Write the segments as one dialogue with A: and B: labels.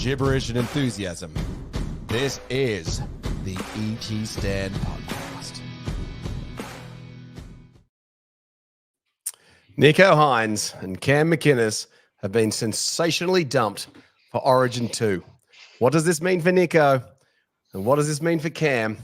A: gibberish and enthusiasm. This is the ET Stand Podcast. Nicho Hines and Cam McInnes have been sensationally dumped for Origin 2. What does this mean for Nicho? And what does this mean for Cam?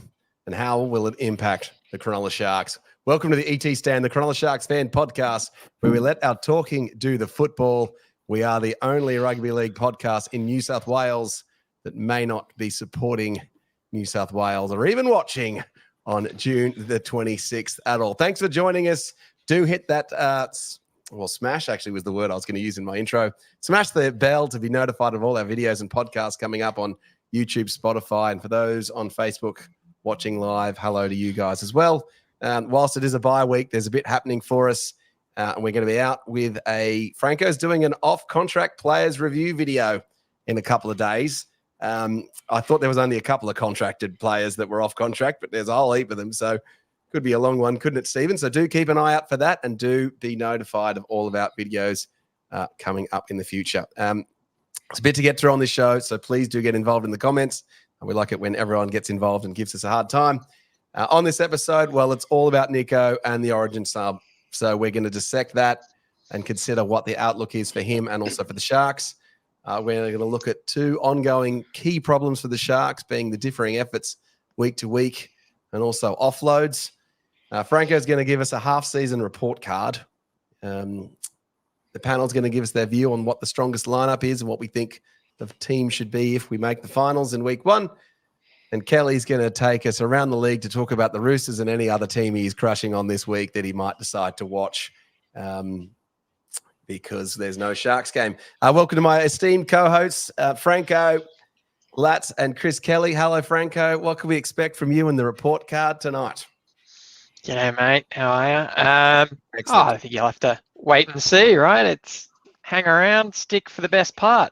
A: And how will it impact the Cronulla Sharks? Welcome to the ET Stand, the Cronulla Sharks fan podcast, where we let our talking do the football. We are the only rugby league podcast in New South Wales that may not be supporting New South Wales or even watching on June the 26th at all. Thanks for joining us. Do hit that, smash actually was the word I was going to use in my intro. Smash the bell to be notified of all our videos and podcasts coming up on YouTube, Spotify, and for those on Facebook watching live, hello to you guys as well. Whilst it is a bye week, there's a bit happening for us. And we're going to be out with Franko's doing an off-contract players review video in a couple of days. I thought there was only a couple of contracted players that were off contract, but there's a whole heap of them. So could be a long one, couldn't it, Stephen? So do keep an eye out for that and do be notified of all of our videos coming up in the future. It's a bit to get through on this show, so please do get involved in the comments. We like it when everyone gets involved and gives us a hard time. On this episode, well, it's all about Nicho and the Origin sub. So we're going to dissect that and consider what the outlook is for him and also for the Sharks. We're going to look at two ongoing key problems for the Sharks, being the differing efforts week to week and also offloads. Franko's going to give us a half-season report card. The panel's going to give us their view on what the strongest lineup is and what we think the team should be if we make the finals in week one. And Kelly's going to take us around the league to talk about the Roosters and any other team he's crushing on this week that he might decide to watch because there's no Sharks game. Welcome to my esteemed co-hosts, Franko, Latz, and Chris Kelly. Hello, Franko. What can we expect from you in the report card tonight?
B: G'day, mate. How are you? I think you'll have to wait and see, right? It's hang around, stick for the best part.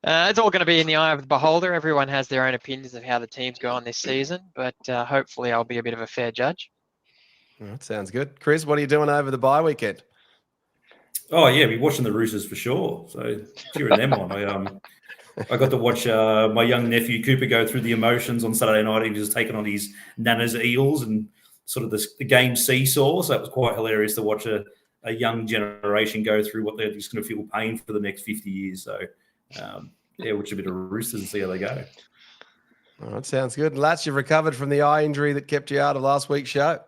B: It's all going to be in the eye of the beholder. Everyone has their own opinions of how the team's gone this season, but hopefully I'll be a bit of a fair judge.
A: That sounds good. Chris, what are you doing over the bye weekend?
C: Oh, yeah, we're watching the Roosters for sure. So cheering them on. I got to watch my young nephew Cooper go through the emotions on Saturday night. He was taking on his Nana's Eels and sort of the game seesaw. So that was quite hilarious to watch a young generation go through what they're just going to feel pain for the next 50 years. So, watch a bit of Roosters and see how they go.
A: Oh, that sounds good. Latz, you've recovered from the eye injury that kept you out of last week's show.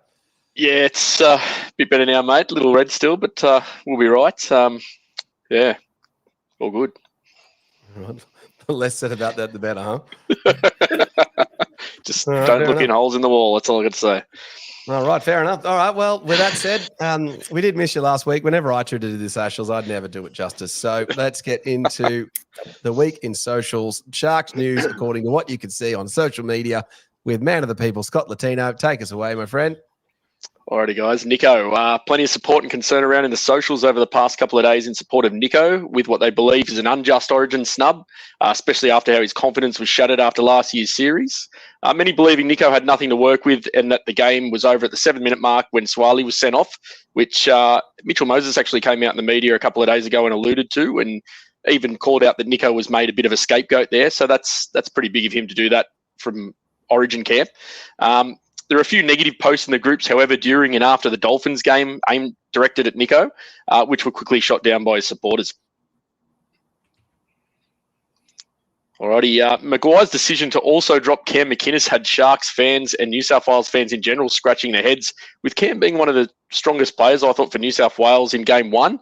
D: Yeah, it's a bit better now, mate. A little red still, but we'll be right. All good.
A: The less said about that, the better, huh?
D: Just don't look in holes in the wall. That's all I got to say.
A: All right, fair enough. All right, well, with that said, we did miss you last week. Whenever I tried to do this, Ashles, I'd never do it justice. So let's get into the week in socials. Sharks news, according to what you can see on social media, with man of the people, Scott Latino. Take us away, my friend.
D: Alrighty, guys. Nicho, plenty of support and concern around in the socials over the past couple of days in support of Nicho with what they believe is an unjust Origin snub, especially after how his confidence was shattered after last year's series. Many believing Nicho had nothing to work with and that the game was over at the 7-minute mark when Swali was sent off, which Mitchell Moses actually came out in the media a couple of days ago and alluded to, and even called out that Nicho was made a bit of a scapegoat there. So that's pretty big of him to do that from Origin camp. There are a few negative posts in the groups, however, during and after the Dolphins game directed at Nicho, which were quickly shot down by his supporters. Alrighty, Maguire's decision to also drop Cam McInnes had Sharks fans and New South Wales fans in general scratching their heads, with Cam being one of the strongest players, I thought, for New South Wales in game one.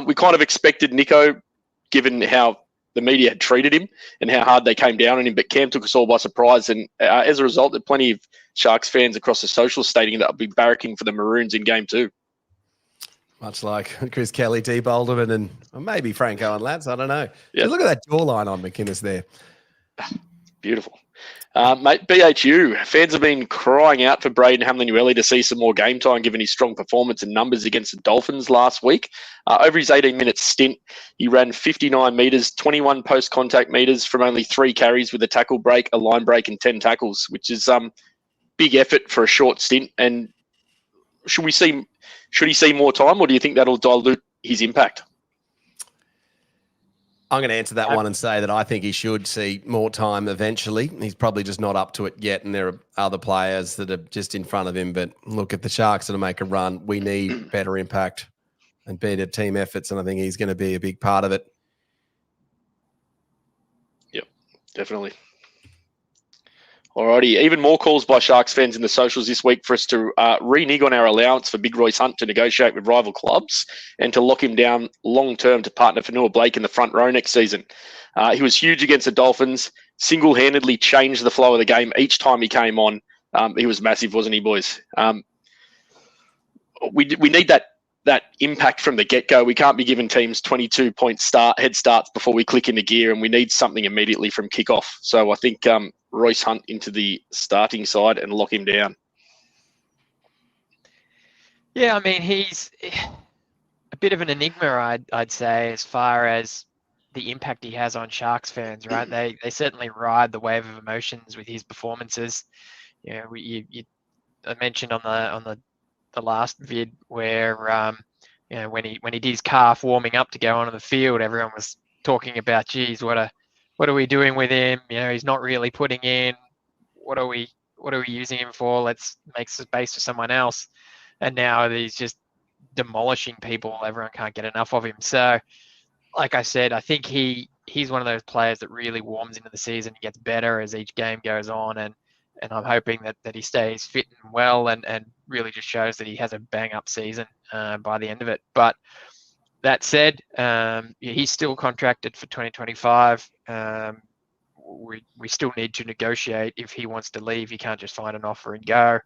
D: We kind of expected Nicho, given how the media had treated him and how hard they came down on him, but Cam took us all by surprise. And as a result, there are plenty of Sharks fans across the socials stating that they'll be barracking for the Maroons in game two.
A: Much like Chris Kelly, T. Bolderman, and maybe Franko and Latz. I don't know.
D: Yeah.
A: Look at that jawline on McInnes there.
D: Beautiful. Mate, BHU, fans have been crying out for Braden Hamlin-Uele to see some more game time given his strong performance and numbers against the Dolphins last week. Over his 18-minute stint, he ran 59 metres, 21 post-contact metres from only 3 carries with a tackle break, a line break and 10 tackles, which is big effort for a short stint. And should he see more time, or do you think that'll dilute his impact?
A: I'm going to answer that one and say that I think he should see more time eventually. He's probably just not up to it yet, and there are other players that are just in front of him. But look, at the Sharks to make a run, we need better impact and better team efforts, and I think he's going to be a big part of it.
D: Yep, definitely. Alrighty, even more calls by Sharks fans in the socials this week for us to renege on our allowance for Big Royce Hunt to negotiate with rival clubs and to lock him down long-term to partner for Noah Blake in the front row next season. He was huge against the Dolphins, single-handedly changed the flow of the game each time he came on. He was massive, wasn't he, boys? We need that impact from the get-go. We can't be giving teams 22-point head starts before we click into gear, and we need something immediately from kickoff. So I think Royce Hunt into the starting side and lock him down.
B: Yeah, I mean, he's a bit of an enigma, I'd say, as far as the impact he has on Sharks fans, right? They certainly ride the wave of emotions with his performances. You know, I mentioned on the last vid where you know, when he did his calf warming up to go onto the field, everyone was talking about, geez, what are we doing with him? You know, he's not really putting in. What are we using him for? Let's make space for someone else. And now he's just demolishing people. Everyone can't get enough of him. So, like I said, I think he's one of those players that really warms into the season and gets better as each game goes on. And I'm hoping that he stays fit and well and really just shows that he has a bang-up season by the end of it. But that said, he's still contracted for 2025. We still need to negotiate if he wants to leave. He can't just find an offer and go.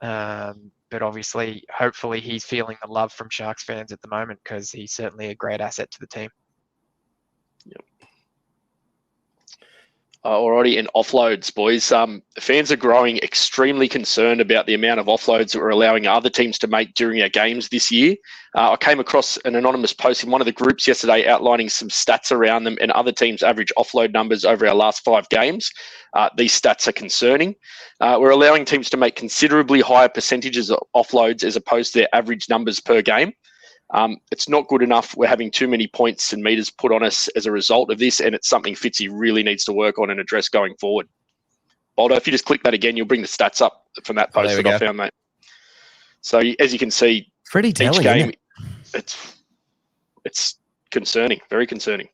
B: But obviously, hopefully, he's feeling the love from Sharks fans at the moment because he's certainly a great asset to the team.
D: Yep. Alrighty, and offloads, boys. Fans are growing extremely concerned about the amount of offloads that we're allowing other teams to make during our games this year. I came across an anonymous post in one of the groups yesterday outlining some stats around them and other teams' average offload numbers over our last 5 games. These stats are concerning. We're allowing teams to make considerably higher percentages of offloads as opposed to their average numbers per game. It's not good enough. We're having too many points and meters put on us as a result of this, and it's something Fitzy really needs to work on and address going forward. Baldo, if you just click that again, you'll bring the stats up from that post that I found, mate. So as you can see,
A: pretty telling,
D: each game,
A: isn't it?
D: it's concerning, very concerning.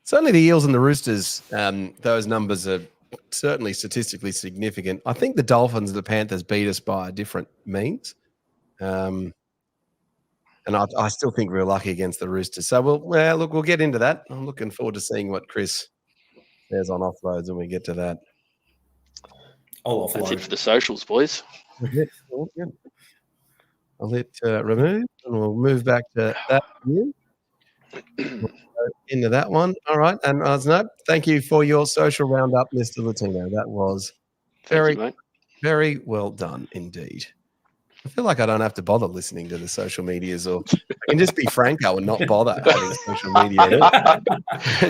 A: Certainly the Eels and the Roosters, those numbers are certainly statistically significant. I think the Dolphins and the Panthers beat us by different means. And I still think we're lucky against the Roosters. So we'll get into that. I'm looking forward to seeing what Chris says on offloads when we get to that.
C: I'll offload.
D: That's it for the socials, boys.
A: I'll hit remove, and we'll move back to that view. Into that one. All right. And Osno, thank you for your social roundup, Mr. Latino. That was very, very well done indeed. I feel like I don't have to bother listening to the social medias, or I can just be Franko and not bother having social media.
D: We had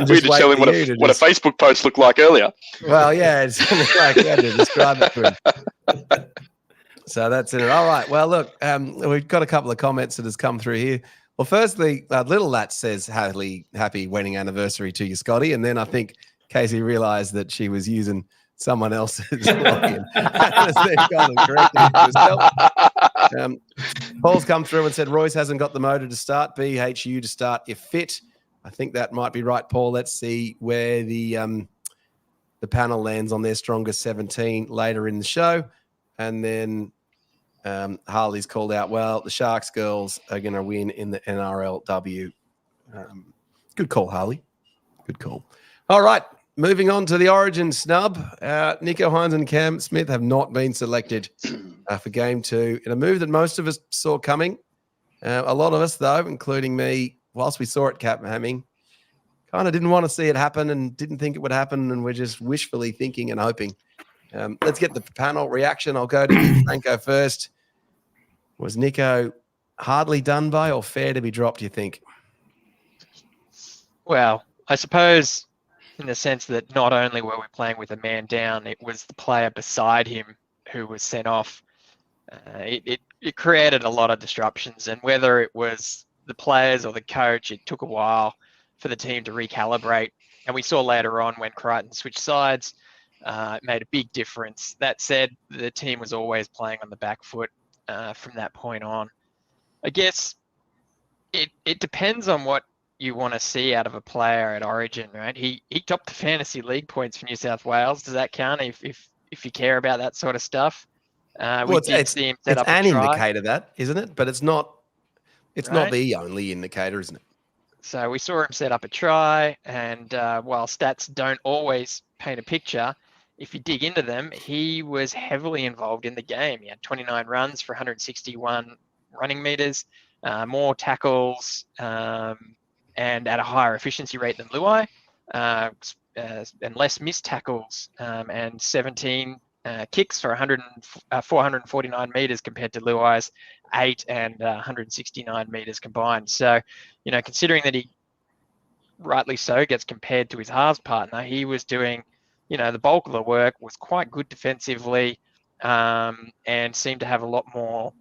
D: to tell him what a Facebook post looked like earlier.
A: Well, yeah, it's like we had to describe it to him. So that's it. All right. Well, look, we've got a couple of comments that has come through here. Well, firstly, Little Lat says happy wedding anniversary to you, Scotty. And then I think Casey realised that she was using someone else's login. Paul's come through and said Royce hasn't got the motor to start. BHU to start if fit. I think that might be right, Paul. Let's see where the panel lands on their strongest 17 later in the show. And then Harley's called out, well, the Sharks girls are going to win in the NRLW. Good call, Harley. Good call. All right. Moving on to the Origin snub, Nicho Hynes and Cam Smith have not been selected for Game 2 in a move that most of us saw coming. A lot of us, though, including me, whilst we saw it happening, kind of didn't want to see it happen and didn't think it would happen, and we're just wishfully thinking and hoping. Let's get the panel reaction. I'll go to you, Franko, first. Was Nicho hardly done by or fair to be dropped, you think?
B: Well, I suppose in the sense that not only were we playing with a man down, it was the player beside him who was sent off. It created a lot of disruptions, and whether it was the players or the coach, it took a while for the team to recalibrate. And we saw later on when Crichton switched sides, it made a big difference. That said, the team was always playing on the back foot from that point on. I guess it depends on what you want to see out of a player at Origin, right? He topped the fantasy league points for New South Wales. Does that count if you care about that sort of stuff? We did see him set up a try.
A: It's an indicator, that isn't it? But it's not. It's
B: Right?
A: not the only indicator, isn't it?
B: So we saw him set up a try, and while stats don't always paint a picture, if you dig into them, he was heavily involved in the game. He had 29 runs for 161 running meters, more tackles, and at a higher efficiency rate than Luai, and less missed tackles, and 17 kicks for 449 meters compared to Luai's 8 and 169 meters combined. So, considering that he rightly so gets compared to his halves partner, he was doing, the bulk of the work, was quite good defensively, and seemed to have a lot more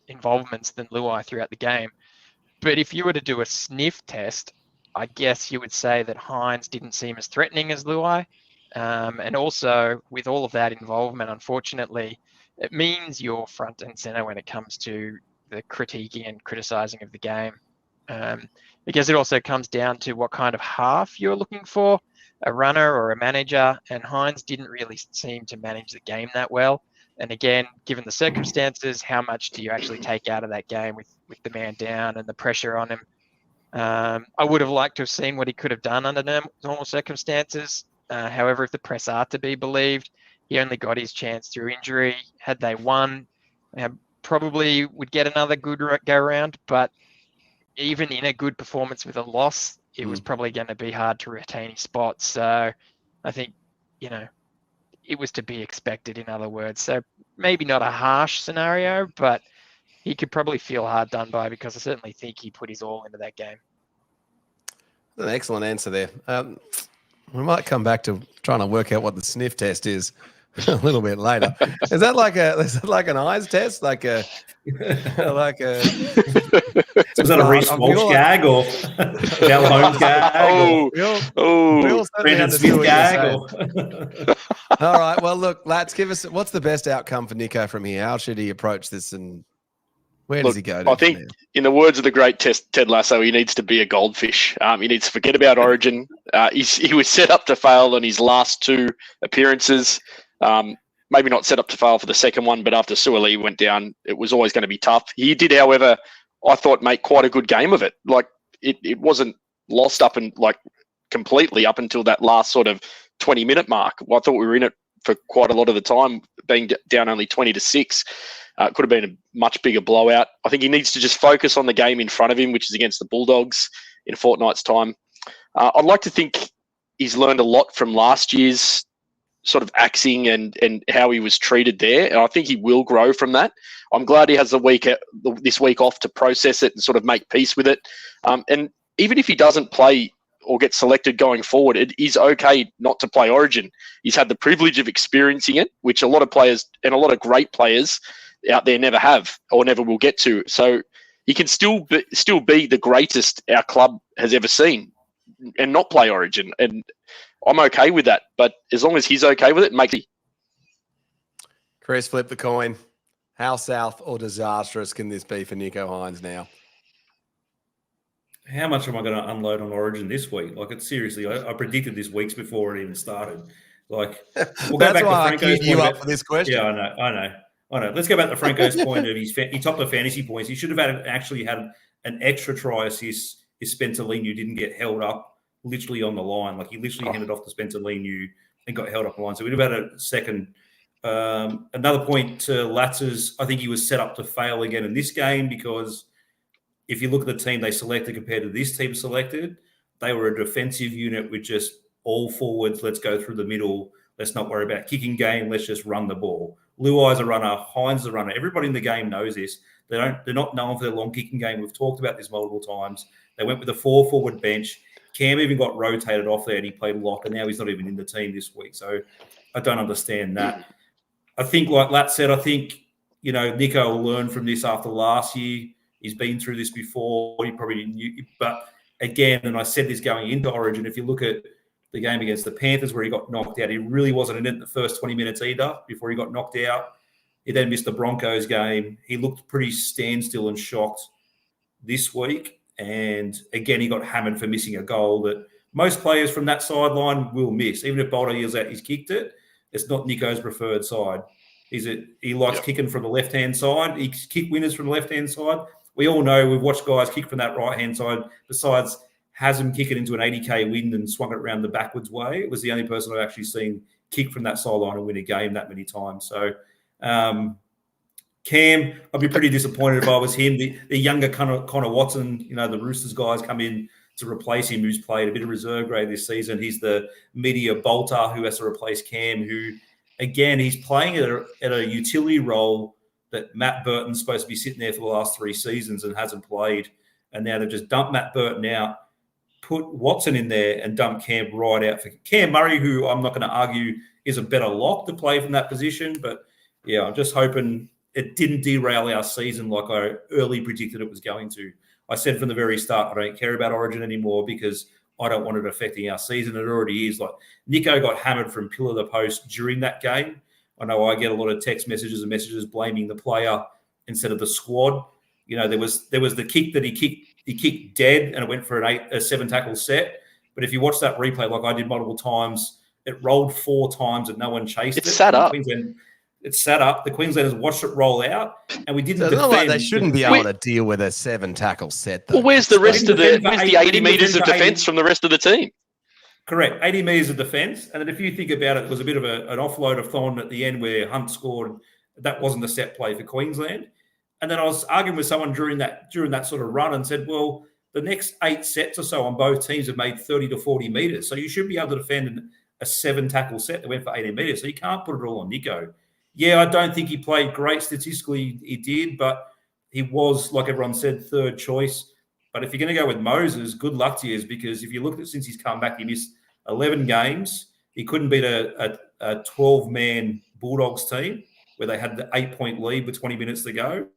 B: involvements than Luai throughout the game. But if you were to do a sniff test, I guess you would say that Hines didn't seem as threatening as Luai. And also, with all of that involvement, unfortunately, it means you're front and center when it comes to the critiquing and criticizing of the game. Because it also comes down to what kind of half you're looking for, a runner or a manager, and Hines didn't really seem to manage the game that well. And again, given the circumstances, how much do you actually take out of that game with the man down and the pressure on him? I would have liked to have seen what he could have done under normal circumstances. However, if the press are to be believed, he only got his chance through injury. Had they won, probably would get another good go around. But even in a good performance with a loss, it was probably going to be hard to retain his spot. So I think, it was to be expected, in other words. So maybe not a harsh scenario, but he could probably feel hard done by, because I certainly think he put his all into that game.
A: An excellent answer there. We might come back to trying to work out what the sniff test is a little bit later. Is that like an eyes test? Like a
C: Was that a Reece Walsh gag or Val Holmes gag? Brendan Smith gag?
A: All right. Well, look, Lats, give us what's the best outcome for Nico from here? How should he approach this, and where does he go?
D: I think, in the words of the great Ted Lasso, he needs to be a goldfish. He needs to forget about Origin. He was set up to fail on his last 2 appearances. Maybe not set up to fail for the second one, but after Suoli went down, it was always going to be tough. He did, however, I thought, make quite a good game of it. Like it wasn't lost up and completely up until that last sort of 20-minute mark. Well, I thought we were in it for quite a lot of the time, being down only 20-6. Could have been a much bigger blowout. I think he needs to just focus on the game in front of him, which is against the Bulldogs in a fortnight's time. I'd like to think he's learned a lot from last year's sort of axing and how he was treated there. And I think he will grow from that. I'm glad he has this week off to process it and sort of make peace with it. And even if he doesn't play or get selected going forward, it is okay not to play Origin. He's had the privilege of experiencing it, which a lot of players and a lot of great players out there never have or never will get to. So he can still be the greatest our club has ever seen and not play Origin. And I'm okay with that. But as long as he's okay with it, make it.
A: Chris, flip the coin. How south or disastrous can this be for Nico Hines now?
C: How much am I going to unload on Origin this week? It's seriously, I predicted this weeks before it even started. We'll go
A: That's
C: back
A: why
C: to Franko's
A: I queued you
C: point
A: up for this question.
C: Yeah, I know. Let's go back to Franko's point of he topped the fantasy points. He should have actually had an extra try assist if Spencer Leniu didn't get held up literally on the line. He literally handed off to Spencer Leniu and got held up the line. So we'd have had a second. Another point to Latz's, I think he was set up to fail again in this game, because if you look at the team they selected compared to this team selected, they were a defensive unit with just all forwards. Let's go through the middle. Let's not worry about kicking game. Let's just run the ball. Luai's a runner. Hines is a runner. Everybody in the game knows this. They're not known for their long kicking game. We've talked about this multiple times. They went with a 4-forward bench. Cam even got rotated off there and he played lock, and now he's not even in the team this week. So I don't understand that. I think, like Lat said, Nico will learn from this after last year. He's been through this before. He probably knew. But again, and I said this going into Origin, if you look at the game against the Panthers where he got knocked out, he really wasn't in it in the first 20 minutes either before he got knocked out. He then missed the Broncos game. He looked pretty standstill and shocked this week. And again, he got hammered for missing a goal that most players from that sideline will miss. Even if Bolder yells out he's kicked it, it's not Nico's preferred side. He likes kicking from the left-hand side. He kick winners from the left-hand side. We all know, we've watched guys kick from that right-hand side. Besides Haslam kick it into an 80k wind and swung it around the backwards way, it was the only person I've actually seen kick from that sideline and win a game that many times. So Cam, I'd be pretty disappointed if I was him. The younger Connor Watson, the Roosters guys come in to replace him, who's played a bit of reserve grade this season. He's the media bolter who has to replace Cam, who, again, he's playing at a utility role that Matt Burton's supposed to be sitting there for the last 3 seasons and hasn't played. And now they've just dumped Matt Burton out, put Watson in there and dumped Cam right out for Cam Murray, who I'm not going to argue is a better lock to play from that position. But, yeah, I'm just hoping it didn't derail our season like I early predicted it was going to. I said from the very start, I don't care about Origin anymore because I don't want it affecting our season. It already is. Like, Nico got hammered from pillar to post during that game. I know I get a lot of text messages and messages blaming the player instead of the squad. There was the kick that he kicked dead and it went for a 7-tackle set. But if you watch that replay, like I did multiple times, it rolled 4 times and no one chased it.
D: It's sat up.
C: It's sat up. The Queenslanders watched it roll out, and we didn't defend.
A: Like they shouldn't be able to deal with a 7-tackle set, though.
D: Well, where's the 80 metres of defence from the rest of the team?
C: Correct. 80 metres of defence. And then if you think about it, it was a bit of an offload of Thon at the end where Hunt scored. That wasn't a set play for Queensland. And then I was arguing with someone during that sort of run and said, well, the next 8 sets or so on both teams have made 30 to 40 metres. So you should be able to defend a 7-tackle set that went for 80 metres. So you can't put it all on Nico. Yeah, I don't think he played great statistically. He did, but he was, like everyone said, third choice. But if you're going to go with Moses, good luck to you, because if you look at it since he's come back, he missed 11 games. He couldn't beat a 12-man Bulldogs team where they had the 8-point lead with 20 minutes to go.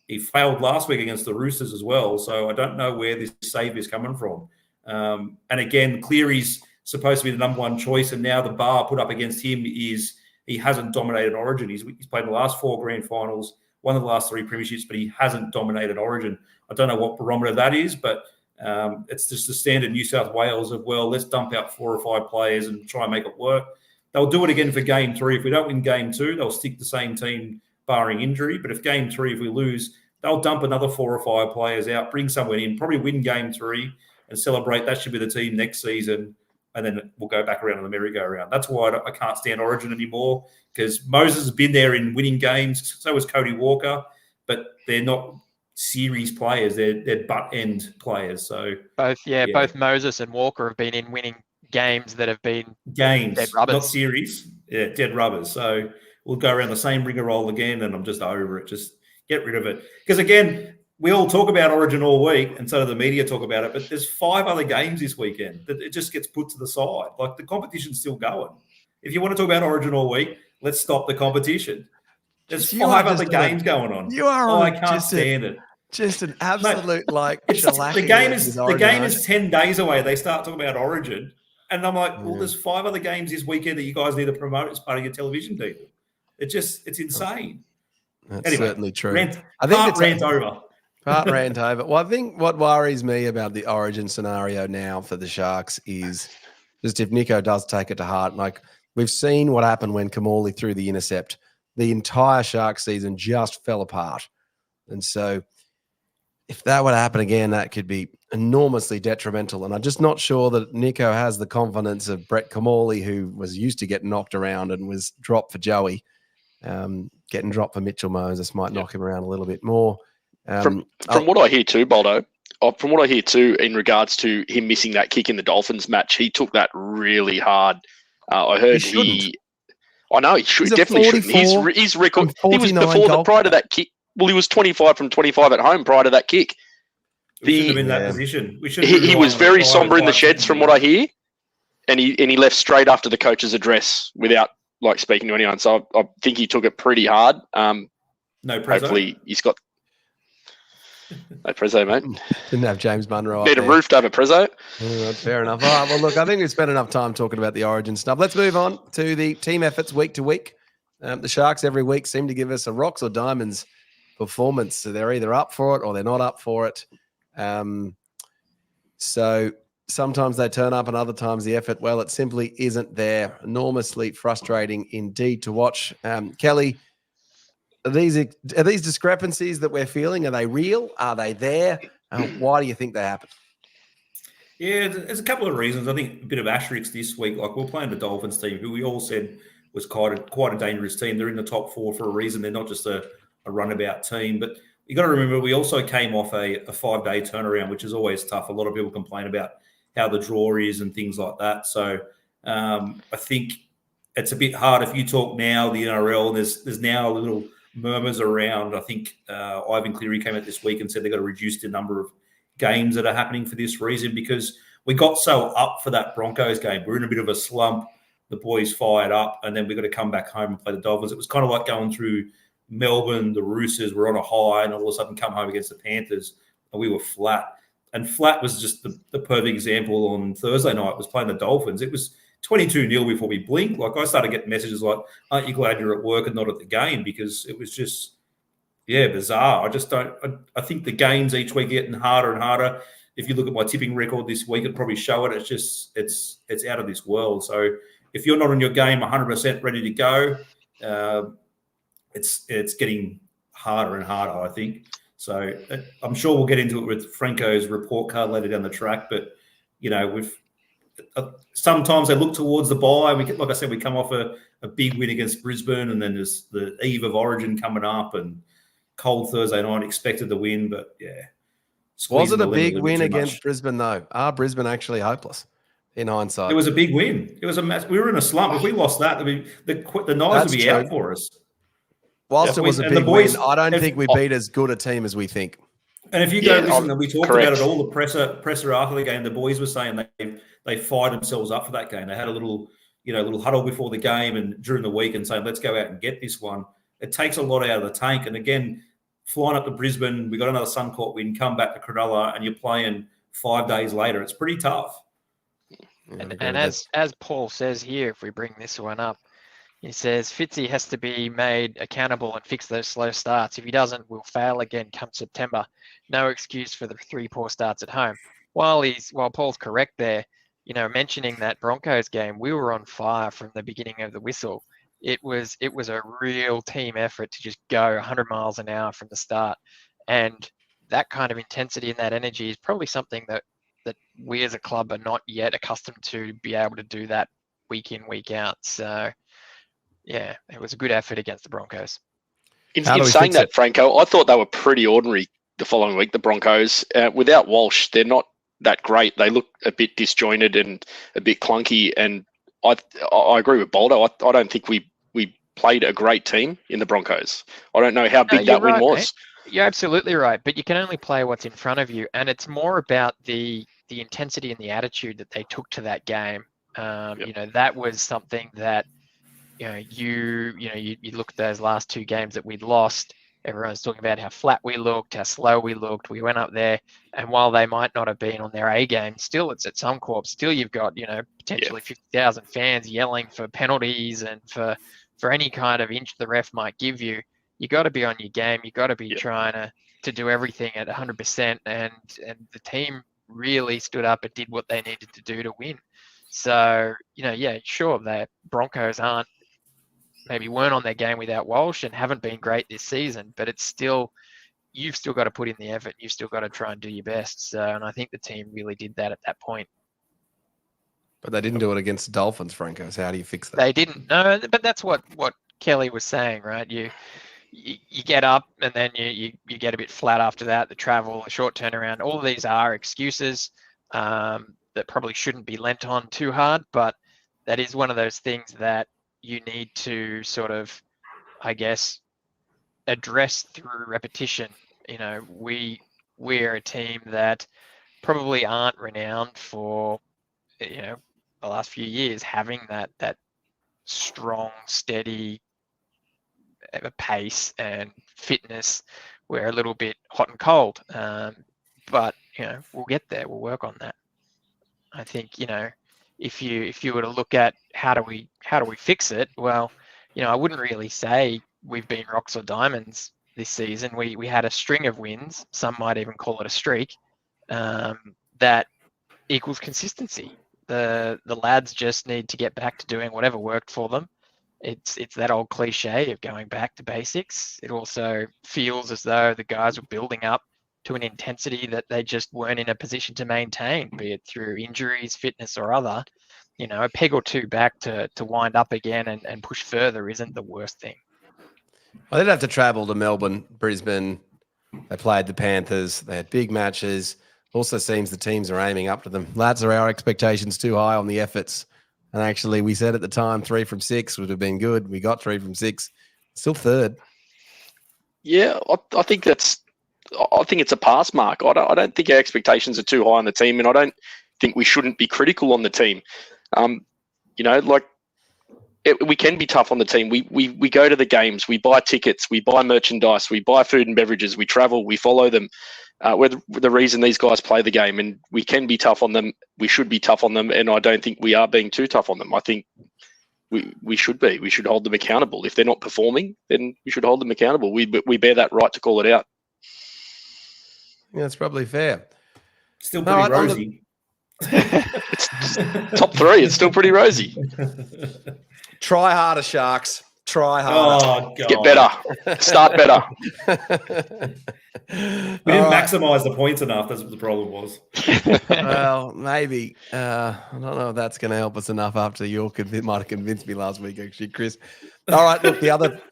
C: He failed last week against the Roosters as well. So I don't know where this save is coming from. And again, Cleary's supposed to be the number 1 choice, and now the bar put up against him is he hasn't dominated Origin. He's played the last 4 grand finals, won the last 3 premierships, but he hasn't dominated Origin. I don't know what barometer that is, but it's just the standard New South Wales of, well, let's dump out 4 or 5 players and try and make it work. They'll do it again for game 3. If we don't win game 2, they'll stick the same team barring injury. But if game 3, if we lose, they'll dump another 4 or 5 players out, bring someone in, probably win game 3 and celebrate. That should be the team next season. And then we'll go back around on the merry-go-round. That's why I can't stand Origin anymore, because Moses has been there in winning games. So has Cody Walker, but they're not series players. They're butt-end players. So
B: both Moses and Walker have been in winning games that have been
C: games,
B: dead rubbers.
C: Not series. Yeah, dead rubbers. So we'll go around the same rigmarole again, and I'm just over it. Just get rid of it. Because, again, we all talk about Origin all week, and so do the media talk about it, but there's 5 other games this weekend that it just gets put to the side. Like, the competition's still going. If you want to talk about Origin all week, let's stop the competition. There's 5 other games going on.
A: You are
C: I can't stand it.
A: Just an absolute,
C: the game is 10 days away. They start talking about Origin, and I'm like, well, there's 5 other games this weekend that you guys need to promote as part of your television deal. It's insane.
A: That's certainly true.
C: I think it's rant over.
A: Part rant over. Well, I think what worries me about the Origin scenario now for the Sharks is just if Nico does take it to heart. Like, we've seen what happened when Kamali threw the intercept. The entire Sharks season just fell apart. And so if that were to happen again, that could be enormously detrimental. And I'm just not sure that Nico has the confidence of Brett Kamali, who was used to getting knocked around and was dropped for Joey. Getting dropped for Mitchell Moses might knock him around a little bit more.
D: From what I hear too, Boldo, in regards to him missing that kick in the Dolphins match, he took that really hard. I heard he definitely shouldn't. His record, he was prior to that kick. Well, he was 25 from 25 at home prior to that kick.
C: We shouldn't have been in that position.
D: He was very somber in the sheds, from what I hear, and he left straight after the coach's address without speaking to anyone. So I think he took it pretty hard.
C: No pressure.
D: Hopefully he's got. Hey, Prezzo, mate.
A: Didn't have James Munro.
D: Need a roof to have a Prezzo.
A: All right, fair enough. All right, well, look, I think we've spent enough time talking about the Origin stuff. Let's move on to the team efforts week to week. The Sharks every week seem to give us a rocks or diamonds performance. So they're either up for it or they're not up for it. So sometimes they turn up and other times the effort, well, it simply isn't there. Enormously frustrating indeed to watch. Kelly, are these discrepancies that we're feeling, are they real? Are they there? Why do you think they happen?
C: Yeah, there's a couple of reasons. I think a bit of asterisk this week. Like, we're playing the Dolphins team, who we all said was quite a dangerous team. They're in the top 4 for a reason. They're not just a runabout team. But you got to remember, we also came off a 5-day turnaround, which is always tough. A lot of people complain about how the draw is and things like that. So I think it's a bit hard. If you talk now, the NRL, there's now a little murmurs around. I think Ivan Cleary came out this week and said they've got to reduce the number of games that are happening for this reason, because we got so up for that Broncos game. We're in a bit of a slump. The boys fired up, and then we got to come back home and play the Dolphins. It was kind of like going through Melbourne, the Roosters were on a high, and all of a sudden come home against the Panthers, and we were flat. And flat was just the perfect example on Thursday night, was playing the Dolphins. It was 22-0 before we blinked. Like, I started getting messages like, aren't you glad you're at work and not at the game? Because it was just, bizarre. I think the games each week are getting harder and harder. If you look at my tipping record this week, it'd probably show it. It's just, it's out of this world. So if you're not in your game 100% ready to go, it's getting harder and harder, I think. So I'm sure we'll get into it with Franko's report card later down the track. But, sometimes they look towards the bye. Like I said, we come off a big win against Brisbane, and then there's the eve of Origin coming up, and cold Thursday night, expected to win, but
A: Was it a big win against Brisbane, though? Are Brisbane actually hopeless in hindsight?
C: It was a big win. It was we were in a slump. If we lost that, the knives would be out for us.
A: Whilst it was a big win, I don't think we beat as good a team as we think.
C: And if you go listen, we talked about it all. The presser after the game, the boys were saying they fired themselves up for that game. They had a little huddle before the game and during the week, and saying, let's go out and get this one. It takes a lot out of the tank. And again, flying up to Brisbane, we got another Suncorp win, come back to Cronulla, and you're playing 5 days later. It's pretty tough.
B: And as Paul says here, if we bring this one up, he says Fitzy has to be made accountable and fix those slow starts. If he doesn't, we'll fail again come September. No excuse for the 3 poor starts at home. While Paul's correct there, mentioning that Broncos game, we were on fire from the beginning of the whistle. It was a real team effort to just go 100 miles an hour from the start. And that kind of intensity and that energy is probably something that we as a club are not yet accustomed to be able to do that week in, week out. So, yeah, it was a good effort against the Broncos.
D: In saying that, Franko, I thought they were pretty ordinary the following week, the Broncos. Without Walsh, they're not that great. They look a bit disjointed and a bit clunky. And I agree with Boldo. I don't think we played a great team in the Broncos. I don't know how big that win was.
B: Mate. You're absolutely right, but you can only play what's in front of you, and it's more about the intensity and the attitude that they took to that game. That was something that you look at those last 2 games that we'd lost. Everyone's talking about how flat we looked, how slow we looked. We went up there, and while they might not have been on their A game, still it's at Suncorp. Still, you've got potentially 50,000 fans yelling for penalties and for any kind of inch the ref might give you. You got to be on your game. You got to be trying to do everything at 100%, and the team really stood up and did what they needed to do to win. So sure, the Broncos weren't on their game without Walsh and haven't been great this season, but it's still, you've still got to put in the effort. You've still got to try and do your best. So, and I think the team really did that at that point.
A: But they didn't do it against the Dolphins, Franko. So how do you fix that?
B: They didn't. No, but that's what Kelly was saying, right? You get up and then you get a bit flat after that. The travel, the short turnaround, all of these are excuses that probably shouldn't be lent on too hard. But that is one of those things that you need to sort of, I guess, address through repetition. We're a team that probably aren't renowned for, the last few years having that strong, steady pace and fitness we're a little bit hot and cold. But we'll get there. We'll work on that. I think if you were to look at how do we fix it, well, I wouldn't really say we've been rocks or diamonds this season. We had a string of wins. Some might even call it a streak. That equals consistency. The lads just need to get back to doing whatever worked for them. It's that old cliche of going back to basics. It also feels as though the guys were building up to an intensity that they just weren't in a position to maintain, be it through injuries, fitness, or other. A peg or two back to wind up again and push further isn't the worst thing.
A: I did have to travel to Melbourne, Brisbane. They played the Panthers. They had big matches. Also seems the teams are aiming up to them. Lads, are our expectations too high on the efforts? And actually, we said at the time 3 from 6 would have been good. We got 3 from 6. Still third.
D: Yeah, I think it's a pass mark. I don't think our expectations are too high on the team, and I don't think we shouldn't be critical on the team. We can be tough on the team. We go to the games, we buy tickets, we buy merchandise, we buy food and beverages, we travel, we follow them. We're the reason these guys play the game, and we can be tough on them. We should be tough on them, and I don't think we are being too tough on them. I think we should be. We should hold them accountable. If they're not performing, then we should hold them accountable. We bear that right to call it out.
A: Yeah, that's probably fair.
C: Still pretty rosy.
D: It's top 3. It's still pretty rosy.
A: Try harder, Sharks. Try harder.
C: Oh, God.
D: Get better. Start better.
C: We didn't maximise the points enough. That's what the problem was.
A: Well, maybe. I don't know if that's going to help us enough after you might have convinced me last week, actually, Chris. All right, look,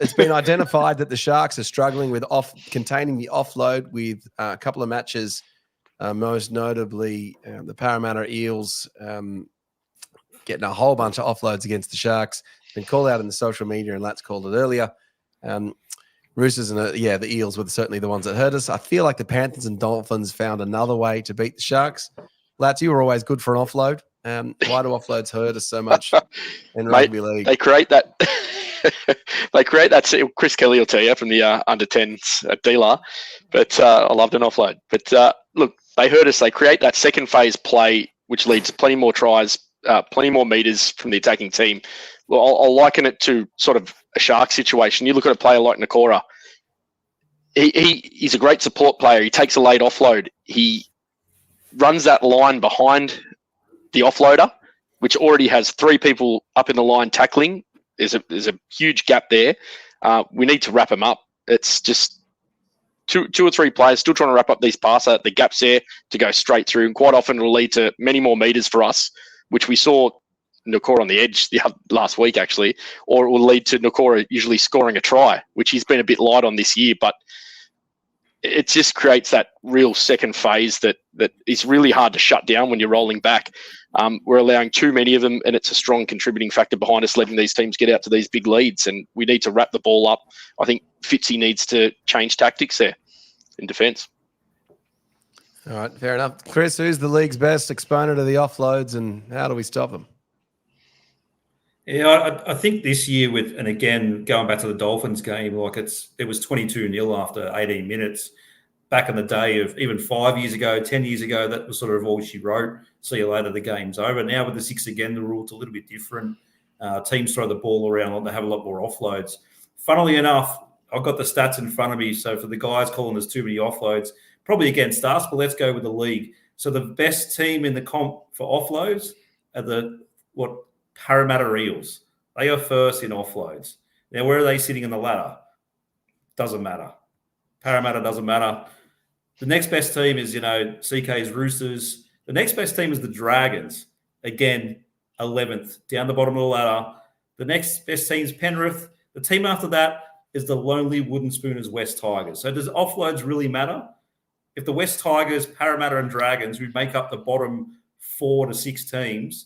A: it's been identified that the Sharks are struggling with containing the offload with a couple of matches, most notably the Parramatta Eels getting a whole bunch of offloads against the Sharks. Been called out in the social media, and Lat's called it earlier. Roosters and the Eels were certainly the ones that hurt us. I feel like the Panthers and Dolphins found another way to beat the Sharks. Lats, you were always good for an offload. Why do offloads hurt us so much in rugby league?
D: They create that. They create that. Chris Kelly will tell you from the under 10s at Dealer, but I loved an offload. But look, they hurt us. They create that second phase play, which leads to plenty more tries, plenty more meters from the attacking team. Well, I'll liken it to sort of a Shark situation. You look at a player like Nakora. He's a great support player. He takes a late offload. He runs that line behind the offloader, which already has 3 people up in the line tackling. There's a huge gap there. We need to wrap him up. It's just two or 3 players still trying to wrap up these passer. The gap's there to go straight through, and quite often it will lead to many more meters for us, which we saw Nakora on the edge last week, actually, or it will lead to Nakora usually scoring a try, which he's been a bit light on this year, but it just creates that real second phase that is really hard to shut down when you're rolling back. We're allowing too many of them, and it's a strong contributing factor behind us letting these teams get out to these big leads, and we need to wrap the ball up. I think Fitzy needs to change tactics there in defence.
A: All right, fair enough. Chris, who's the league's best exponent of the offloads, and how do we stop them?
C: Yeah, I think this year and again, going back to the Dolphins game, it was 22-0 after 18 minutes. Back in the day of even 5 years ago, 10 years ago, that was sort of all she wrote. See you later, the game's over. Now with the 6 again, the rule's a little bit different. Teams throw the ball around, they have a lot more offloads. Funnily enough, I've got the stats in front of me. So for the guys calling us too many offloads, probably against us, but let's go with the league. So the best team in the comp for offloads are Parramatta Eels. They are first in offloads. Now, where are they sitting in the ladder? Doesn't matter. Parramatta doesn't matter. The next best team is, CK's Roosters. The next best team is the Dragons. Again, 11th, down the bottom of the ladder. The next best team is Penrith. The team after that is the lonely Wooden Spooners West Tigers. So does offloads really matter? If the West Tigers, Parramatta and Dragons, who make up the bottom 4 to 6 teams,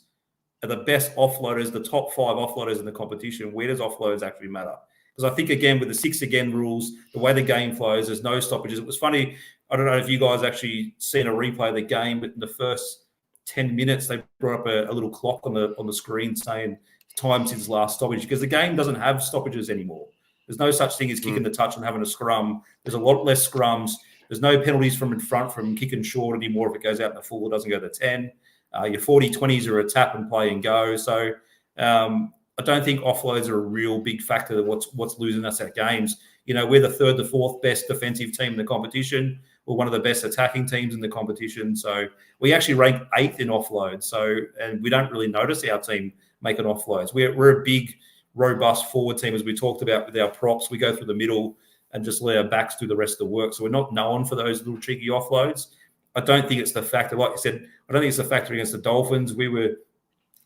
C: are the best offloaders, the top 5 offloaders in the competition, where does offloads actually matter? Because I think, again, with the 6 again rules, the way the game flows, there's no stoppages. It was funny. I don't know if you guys actually seen a replay of the game, but in the first 10 minutes, they brought up a little clock on the screen saying time since last stoppage, because the game doesn't have stoppages anymore. There's no such thing as kicking the touch and having a scrum. There's a lot less scrums. There's no penalties from in front from kicking short anymore if it goes out in the full, it doesn't go to 10. Your 40-20s are a tap and play and go. So I don't think offloads are a real big factor of what's losing us at games. We're the third to fourth best defensive team in the competition. We're one of the best attacking teams in the competition. So we actually rank 8th in offloads. And we don't really notice our team making offloads. We're a big, robust forward team, as we talked about with our props. We go through the middle and just let our backs do the rest of the work. So we're not known for those little cheeky offloads. I don't think it's the factor. Like you said, I don't think it's the factor against the Dolphins. We were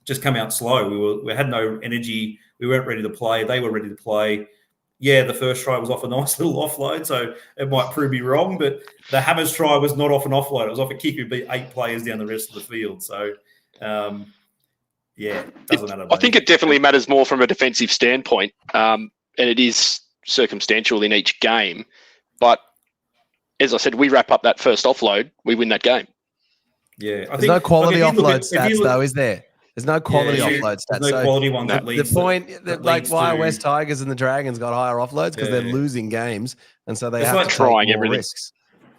C: just come out slow. We had no energy. We weren't ready to play. They were ready to play. Yeah, the first try was off a nice little offload, so it might prove me wrong. But the Hammers try was not off an offload. It was off a kick who beat 8 players down the rest of the field. So, yeah, it doesn't matter.
D: I think it definitely matters more from a defensive standpoint, and it is circumstantial in each game. But as I said, we wrap up that first offload, we win that game.
C: Yeah,
A: there's no quality offload stats, though, is there? There's no quality offload stats.
C: No quality ones at least.
A: The point, why West Tigers and the Dragons got higher offloads because they're losing games, and so they have to take more risks.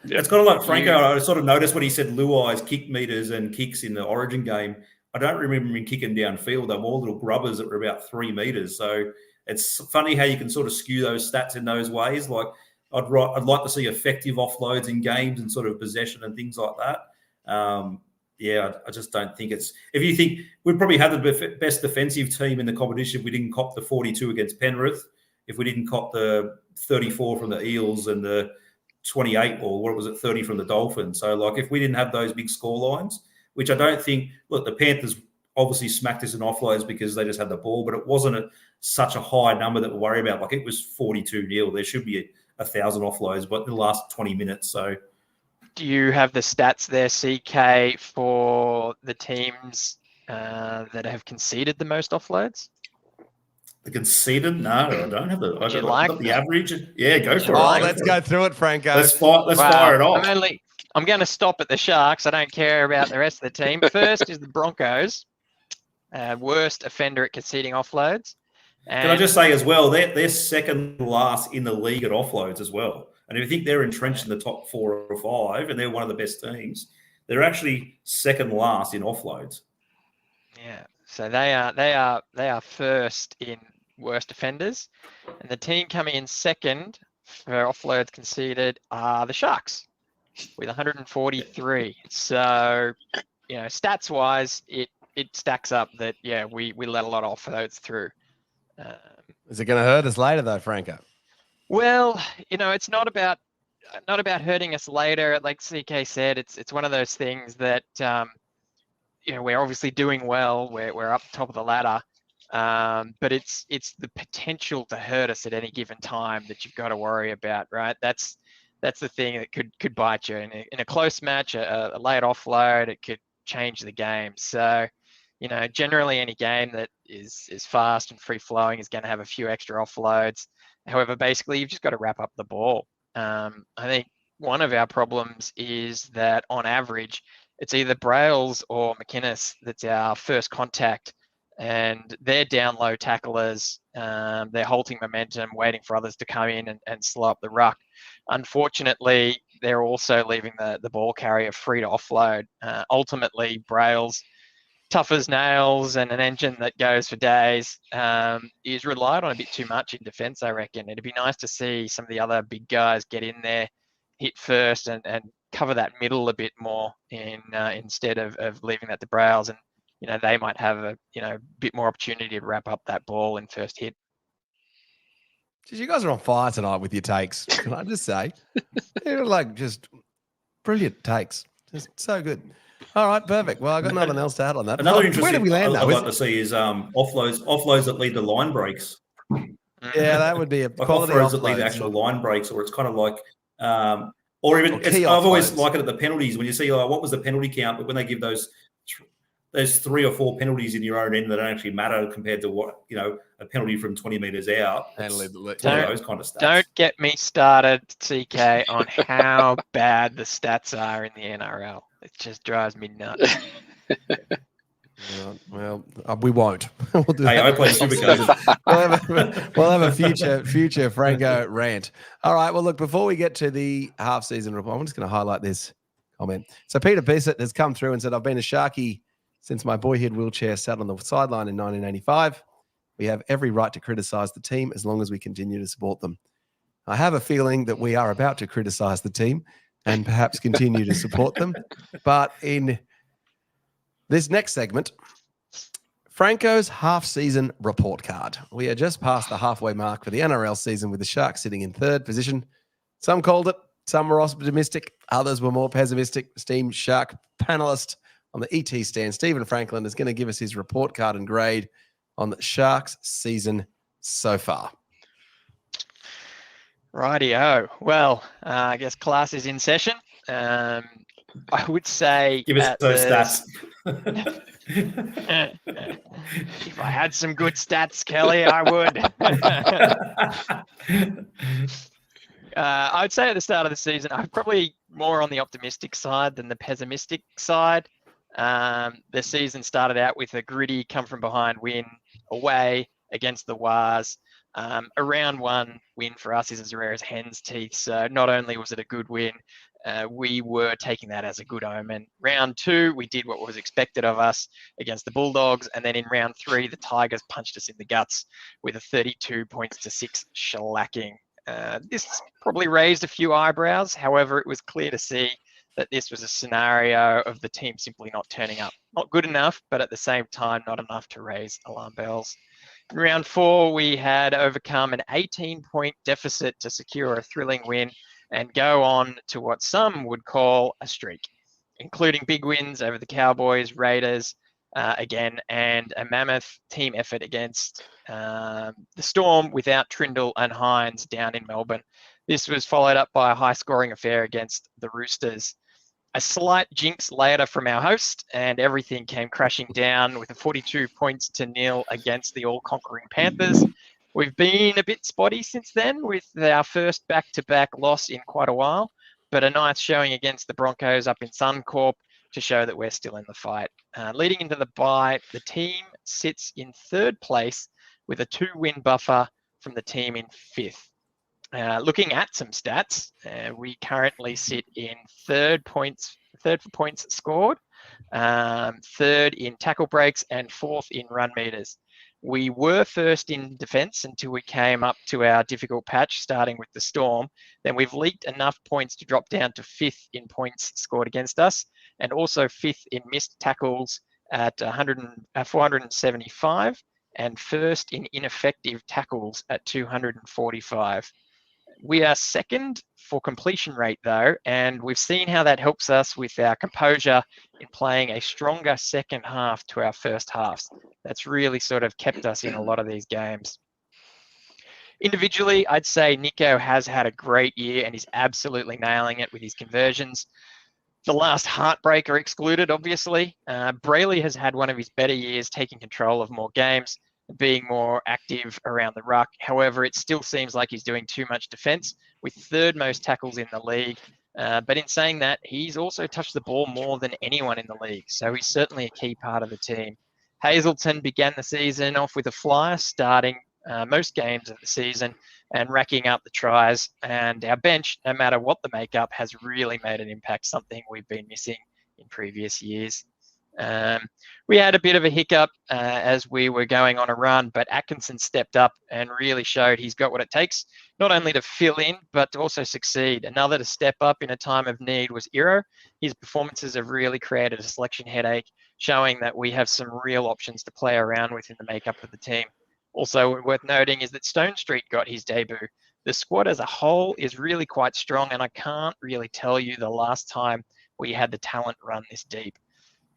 C: Yeah. It's kind of like Franko. I sort of noticed when he said Luai's kick meters and kicks in the Origin game. I don't remember him kicking downfield. They're more little grubbers that were about 3 meters. So it's funny how you can sort of skew those stats in those ways. Like I'd like to see effective offloads in games and sort of possession and things like that. Yeah, I just don't think it's. If you think we'd probably have the best defensive team in the competition if we didn't cop the 42 against Penrith, if we didn't cop the 34 from the Eels and the 28 or what was it, 30 from the Dolphins. So, like, if we didn't have those big score lines, which I don't think. Look, the Panthers obviously smacked us in offloads because they just had the ball, but it wasn't such a high number that we worry about. Like, it was 42-0. There should be 1,000 offloads, but in the last 20 minutes. So.
B: Do you have the stats there, CK, for the teams that have conceded the most offloads?
C: The conceded? No, I don't have the. I got the average. Yeah, go for it.
A: Let's go through it, Franko.
C: Let's fire it off.
B: I'm going to stop at the Sharks. I don't care about the rest of the team. First is the Broncos, worst offender at conceding offloads. And
C: can I just say as well, they're second last in the league at offloads as well. And if you think they're entrenched in the top 4 or 5, and they're one of the best teams, they're actually second last in offloads.
B: Yeah, so they are first in worst offenders, and the team coming in second for offloads conceded are the Sharks with 143. So, stats wise, it stacks up that we let a lot of offloads through.
A: Is it going to hurt us later though, Franko?
B: Well, it's not about hurting us later. Like CK said, it's one of those things that we're obviously doing well. We're up the top of the ladder, but it's the potential to hurt us at any given time that you've got to worry about, right? That's the thing that could bite you in a close match. A late offload, it could change the game. So, generally any game that is fast and free flowing is going to have a few extra offloads. However, basically, you've just got to wrap up the ball. I think one of our problems is that on average, it's either Brails or McInnes that's our first contact, and they're down low tacklers. They're halting momentum, waiting for others to come in and slow up the ruck. Unfortunately, they're also leaving the ball carrier free to offload. Ultimately, Brails, tough as nails and an engine that goes for days, is relied on a bit too much in defence, I reckon. It'd be nice to see some of the other big guys get in there, hit first and cover that middle a bit more instead of leaving that to Brails. And, they might have a bit more opportunity to wrap up that ball in first hit.
A: You guys are on fire tonight with your takes. Can I just say? They're just brilliant takes. Just so good. All right, perfect. Well, I got nothing else to add on that.
C: Another interesting
A: where did we land?
C: I'd like to see is offloads that lead to line breaks.
A: Yeah, that would be a quality
C: offloads that lead to actual line breaks, or it's kind of like, or even I've always liked it at the penalties when you see what was the penalty count, but when they give those 3 or 4 penalties in your own end that don't actually matter compared to what a penalty from 20 meters out. Those kind of stats.
B: Don't get me started, CK, on how bad the stats are in the NRL. It just drives me nuts.
A: Well, we won't. We'll do
C: Hey,
A: that
C: I play
A: next
C: Supercoach.
A: we'll have a future Franko rant. All right. Well, look, before we get to the half-season report, I'm just going to highlight this comment. So Peter Bissett has come through and said, I've been a Sharky since my boyhood wheelchair sat on the sideline in 1985. We have every right to criticise the team as long as we continue to support them. I have a feeling that we are about to criticise the team and perhaps continue to support them. But in this next segment, Franko's half-season report card. We are just past the halfway mark for the NRL season with the Sharks sitting in third position. Some called it, some were optimistic, others were more pessimistic. Esteemed Shark panelist on the ET stand, Stephen Franklin, is going to give us his report card and grade on the Sharks season so far.
B: Rightio. Well, I guess class is in session. I would say
C: Give us those stats.
B: If I had some good stats, Kelly, I would. I'd say at the start of the season, I'm probably more on the optimistic side than the pessimistic side. The season started out with a gritty come-from-behind win away against the Wars. A round one win for us is as rare as hen's teeth. So not only was it a good win, we were taking that as a good omen. Round two, we did what was expected of us against the Bulldogs. And then in round three, the Tigers punched us in the guts with a 32-6 shellacking. This probably raised a few eyebrows. However, it was clear to see that this was a scenario of the team simply not turning up. Not good enough, but at the same time, not enough to raise alarm bells. In round four, we had overcome an 18-point deficit to secure a thrilling win and go on to what some would call a streak, including big wins over the Cowboys, Raiders, again, and a mammoth team effort against the Storm without Trindle and Hines down in Melbourne. This was followed up by a high-scoring affair against the Roosters. A slight jinx later from our host, and everything came crashing down with a 42-0 against the all-conquering Panthers. We've been a bit spotty since then with our first back-to-back loss in quite a while, but a nice showing against the Broncos up in Suncorp to show that we're still in the fight. Leading into the bye, the team sits in third place with a 2-win buffer from the team in fifth. Looking at some stats, we currently sit in third for points scored, third in tackle breaks, and fourth in run meters. We were first in defence until we came up to our difficult patch, starting with the Storm. Then we've leaked enough points to drop down to fifth in points scored against us, and also fifth in missed tackles at 475, and first in ineffective tackles at 245. We are second for completion rate, though, and we've seen how that helps us with our composure in playing a stronger second half to our first halves. That's really sort of kept us in a lot of these games. Individually, I'd say Nico has had a great year and he's absolutely nailing it with his conversions. The last heartbreaker excluded, obviously. Brayley has had one of his better years, taking control of more games, being more active around the ruck. However, it still seems like he's doing too much defence, with third most tackles in the league. But in saying that, he's also touched the ball more than anyone in the league, so he's certainly a key part of the team. Hazelton began the season off with a flyer, starting most games of the season and racking up the tries. And our bench, no matter what the makeup, has really made an impact, something we've been missing in previous years. We had a bit of a hiccup as we were going on a run, but Atkinson stepped up and really showed he's got what it takes, not only to fill in, but to also succeed. Another to step up in a time of need was Iro. His performances have really created a selection headache, showing that we have some real options to play around with in the makeup of the team. Also worth noting is that Stone Street got his debut. The squad as a whole is really quite strong, and I can't really tell you the last time we had the talent run this deep.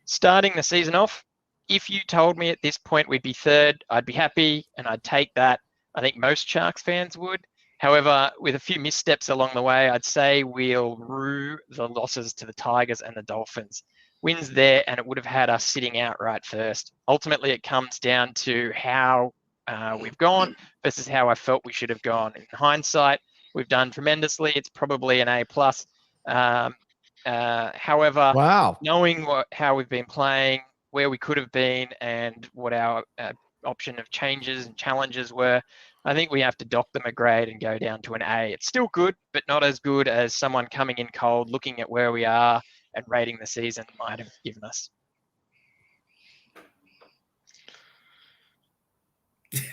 B: Starting the season off, if you told me at this point we'd be third, I'd be happy and I'd take that. I think most Sharks fans would. However, with a few missteps along the way, I'd say we'll rue the losses to the Tigers and the Dolphins. Wins there, and it would have had us sitting outright first. Ultimately, it comes down to how we've gone versus how I felt we should have gone. In hindsight, we've done tremendously. It's probably an A+. However,
A: Wow.
B: knowing how we've been playing, where we could have been, and what our option of changes and challenges were. I think we have to dock them a grade and go down to an A. It's still good, but not as good as someone coming in cold, looking at where we are and rating the season might have given us.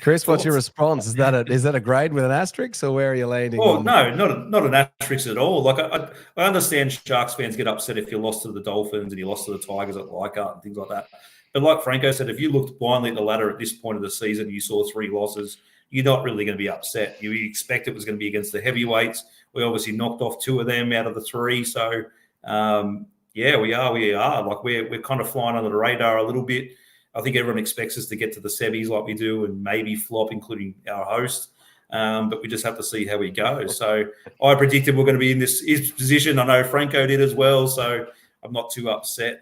A: Chris, what's your response? Is that a grade with an asterisk, or where are you landing?
C: Oh, no, not an asterisk at all. Like I understand Sharks fans get upset if you lost to the Dolphins and you lost to the Tigers at Leichhardt and things like that. But like Franko said, if you looked blindly at the ladder at this point of the season, you saw 3 losses, you're not really going to be upset. You expect it was going to be against the heavyweights. We obviously knocked off 2 of them out of the 3. So, yeah, we are. Like we're kind of flying under the radar a little bit. I think everyone expects us to get to the semis like we do and maybe flop, including our host. But we just have to see how we go. So I predicted we're going to be in this position. I know Franko did as well, so I'm not too upset.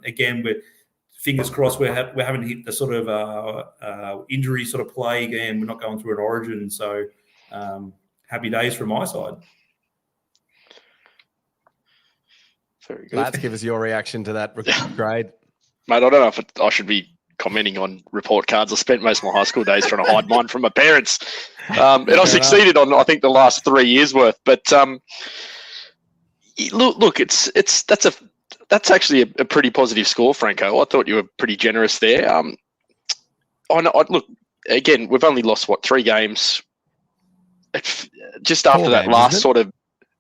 C: Again, we're fingers crossed we haven't hit the sort of injury sort of plague, and we're not going through an origin. So happy days from my side.
D: Very good.
A: Lads, give us your reaction to that grade.
D: Mate, I don't know if I should be commenting on report cards. I spent most of my high school days trying to hide mine from my parents. And I succeeded on, I think, the last 3 years worth. But look, that's actually a pretty positive score, Franko. I thought you were pretty generous there. Look, again, we've only lost, 3 games? Just after
A: 4
D: that
A: games,
D: last sort of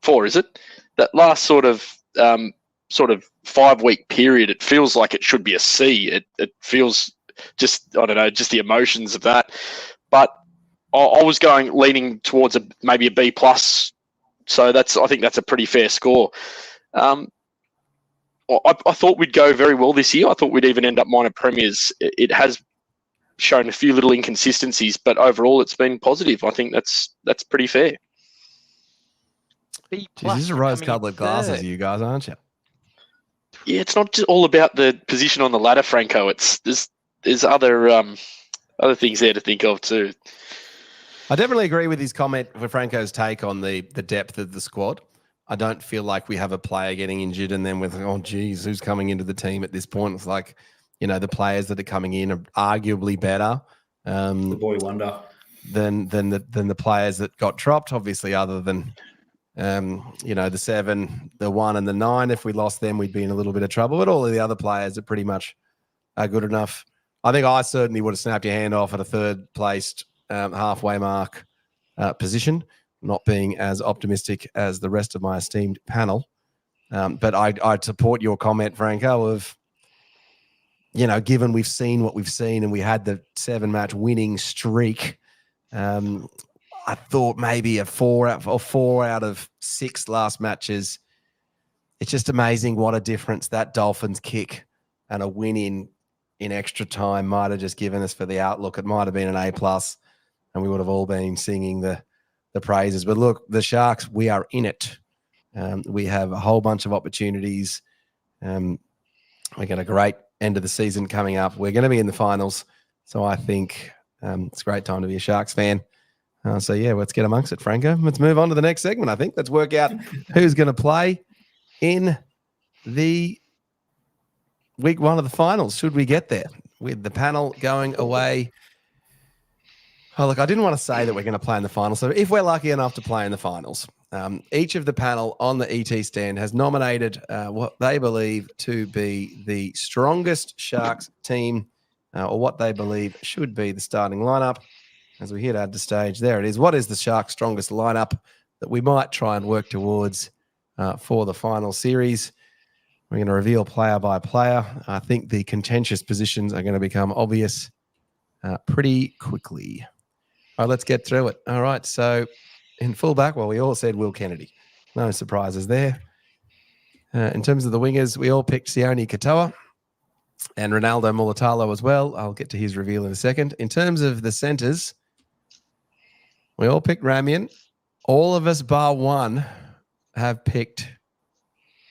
D: 4, is it? That last sort of 5-week period, it feels like it should be a C. It feels just, I don't know, just the emotions of that. But I was leaning towards maybe a B plus. So I think that's a pretty fair score. I thought we'd go very well this year. I thought we'd even end up minor premiers. It has shown a few little inconsistencies, but overall it's been positive. I think that's pretty fair.
B: B+.
A: Jeez, these are rose-coloured glasses, you guys, aren't you?
D: Yeah, it's not just all about the position on the ladder, Franko. There's other things there to think of too.
A: I definitely agree with his comment for Franko's take on the depth of the squad. I don't feel like we have a player getting injured and then with, oh, geez, who's coming into the team at this point? It's like, the players that are coming in are arguably better
C: The boy wonder.
A: than the players that got dropped, obviously, other than the 7, the 1, and the 9. If we lost them, we'd be in a little bit of trouble. But all of the other players are pretty much good enough. I think I certainly would have snapped your hand off at a 3rd placed halfway mark position, not being as optimistic as the rest of my esteemed panel. But I'd support your comment, Franko, of, given we've seen what we've seen and we had the 7-match winning streak, I thought maybe a 4 out of 6 last matches. It's just amazing what a difference that Dolphins kick and a win in extra time might have just given us for the outlook. It might have been an A+, and we would have all been singing the praises. But look, the Sharks, we are in it. We have a whole bunch of opportunities. We got a great end of the season coming up. We're going to be in the finals. So I think it's a great time to be a Sharks fan. So, yeah, let's get amongst it, Franko. Let's move on to the next segment, I think. Let's work out who's going to play in the week 1 of the finals, should we get there, with the panel going away. Oh, look, I didn't want to say that we're going to play in the finals. So if we're lucky enough to play in the finals, each of the panel on the ET stand has nominated what they believe to be the strongest Sharks team or what they believe should be the starting lineup. As we hit the stage, there it is. What is the Sharks' strongest lineup that we might try and work towards for the final series? We're going to reveal player by player. I think the contentious positions are going to become obvious pretty quickly. All right, let's get through it. All right, so in fullback, well, we all said Will Kennedy. No surprises there. In terms of the wingers, we all picked Sione Katoa and Ronaldo Mulatalo as well. I'll get to his reveal in a second. In terms of the centres, we all picked Ramian. All of us bar one have picked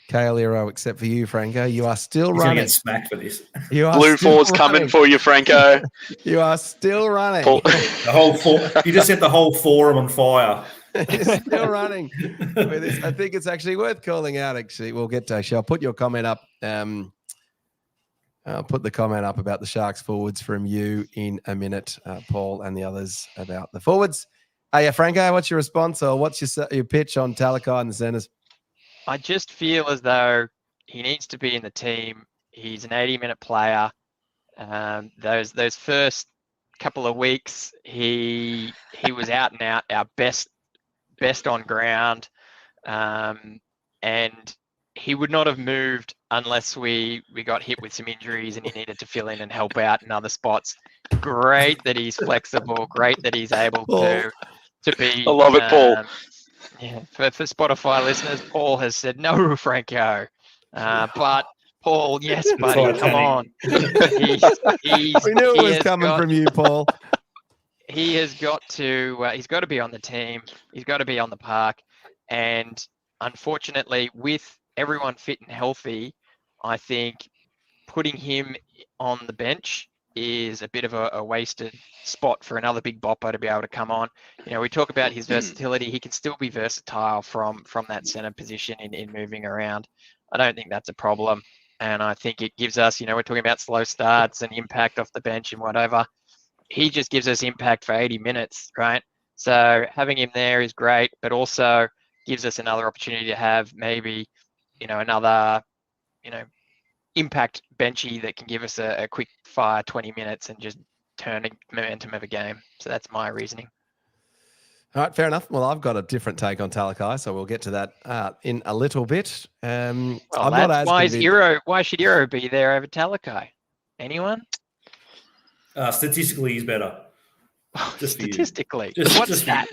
A: Kale Iro, except for you, Franko. You are still
C: He's
A: running.
C: Get smacked for this.
A: You are
D: Blue
A: still
D: four's coming for you, Franko.
A: You are still running.
C: The whole you just set the whole forum on fire.
A: You're still running with this. I think it's actually worth calling out. Actually, we'll get to. Actually, I'll put your comment up. I'll put the comment up about the Sharks forwards from you in a minute, Paul, and the others about the forwards. Yeah, Franko, what's your response, or what's your pitch on Talakai and the centres?
B: I just feel as though he needs to be in the team. He's an 80-minute player. Those first couple of weeks, he was out and out, our best on ground, and he would not have moved unless we got hit with some injuries and he needed to fill in and help out in other spots. Great that he's flexible. Great that he's able to be.
D: I love it, Paul.
B: Yeah, for Spotify listeners, Paul has said no, Franko. But Paul, yes, buddy, come on.
A: We knew it was coming from you, Paul.
B: He has got to. He's got to be on the team. He's got to be on the park. And unfortunately, with everyone fit and healthy, I think putting him on the bench is a bit of a wasted spot for another big bopper to be able to come on. You know, we talk about his versatility. He can still be versatile from that center position in moving around. I don't think that's a problem. And I think it gives us, you know, we're talking about slow starts and impact off the bench and whatever. He just gives us impact for 80 minutes, right? So having him there is great, but also gives us another opportunity to have maybe, you know, another, you know, impact benchy that can give us a quick fire 20 minutes and just turn the momentum of a game. So that's my reasoning.
A: All right, fair enough. Well, I've got a different take on Talakai, so we'll get to that in a little bit.
B: Well, why should Iro be there over Talakai? Anyone?
C: Statistically, he's better. Just
B: statistically,
C: what's that?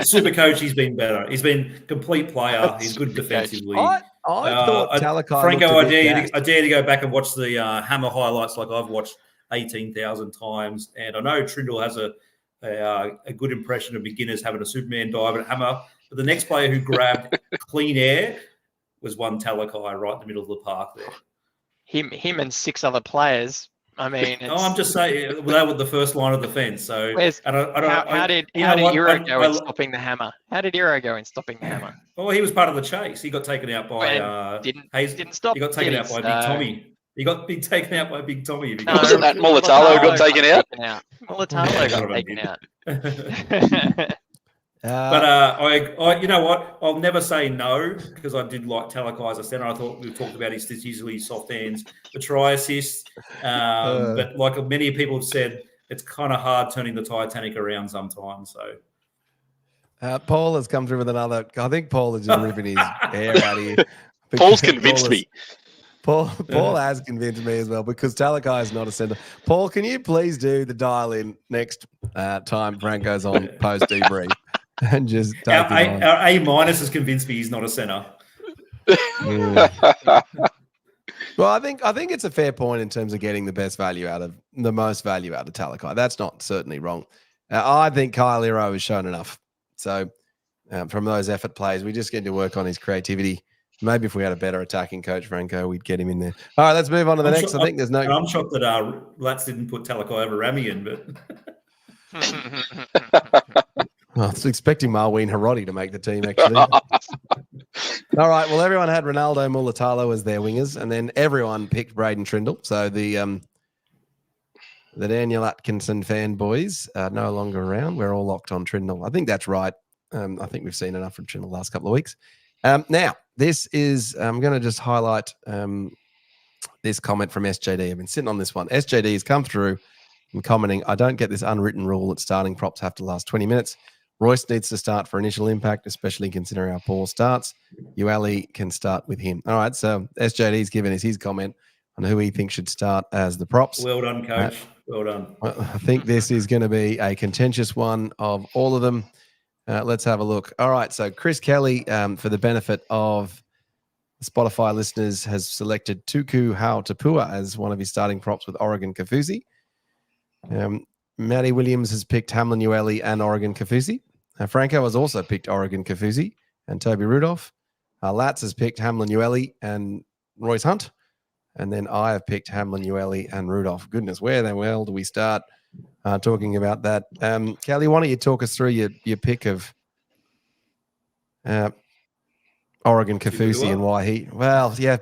C: Super coach, he's been better. He's been complete player. He's good defensively.
A: I thought Talakai.
C: Franko, I dare to go back and watch the Hammer highlights like I've watched 18,000 times, and I know Trindle has a good impression of beginners having a Superman dive at Hammer, but the next player who grabbed clean air was one Talakai right in the middle of the park there.
B: Him and 6 other players. I mean,
C: I'm just saying they were the first line of defense. So
B: how did Iro go in stopping the Hammer? How did Iro go in stopping the Hammer?
C: Well, he was part of the chase. He got taken out by
B: didn't stop.
C: He got taken out by Big Tommy. He got taken out by Big Tommy.
D: Wasn't that Mulatalo got taken out?
B: Mulatalo got taken out.
C: But I, you know what? I'll never say no because I did like Talakai as a centre. I thought we talked about his statistically soft hands, the try assist. But like many people have said, it's kind of hard turning the Titanic around sometimes. So
A: Paul has come through with another. I think Paul is just ripping his hair out of here.
D: Paul's convinced me.
A: Paul has convinced me as well because Talakai is not a centre. Paul, can you please do the dial-in next time Franko's on post debrief? And just
C: our A- has convinced me he's not a centre.
A: Well, I think it's a fair point in terms of getting the most value out of Talakai. That's not certainly wrong. I think Kyle Iro has shown enough. So from those effort plays, we just get to work on his creativity. Maybe if we had a better attacking coach, Franko, we'd get him in there. All right, let's move on to the next. I think there's no.
C: I'm shocked that Lats didn't put Talakai over Ramian,
A: but. I was expecting Marween Harodi to make the team, actually. All right. Well, everyone had Ronaldo Mulatalo as their wingers, and then everyone picked Braden Trindle. So the Daniel Atkinson fanboys are no longer around. We're all locked on Trindle. I think that's right. I think we've seen enough from Trindle the last couple of weeks. Now, this is I'm going to just highlight this comment from SJD. I've been sitting on this one. SJD has come through and commenting, I don't get this unwritten rule that starting props have to last 20 minutes. Royce needs to start for initial impact, especially considering how Paul starts. Ueli can start with him. All right, so SJD's given us his comment on who he thinks should start as the props.
C: Well done, coach. Well done.
A: I think this is going to be a contentious one of all of them. Let's have a look. All right, so Chris Kelly, for the benefit of Spotify listeners, has selected Tuku Hautapua as one of his starting props with Oregon Kafusi. Matty Williams has picked Hamlin Ueli and Oregon Kafusi. Franko has also picked Oregon Kafusi and Toby Rudolph. Lats has picked Hamlin Ueli and Royce Hunt. And then I have picked Hamlin Ueli and Rudolph. Goodness, where the hell do we start talking about that? Kelly, why don't you talk us through your pick of Oregon Kafusi and why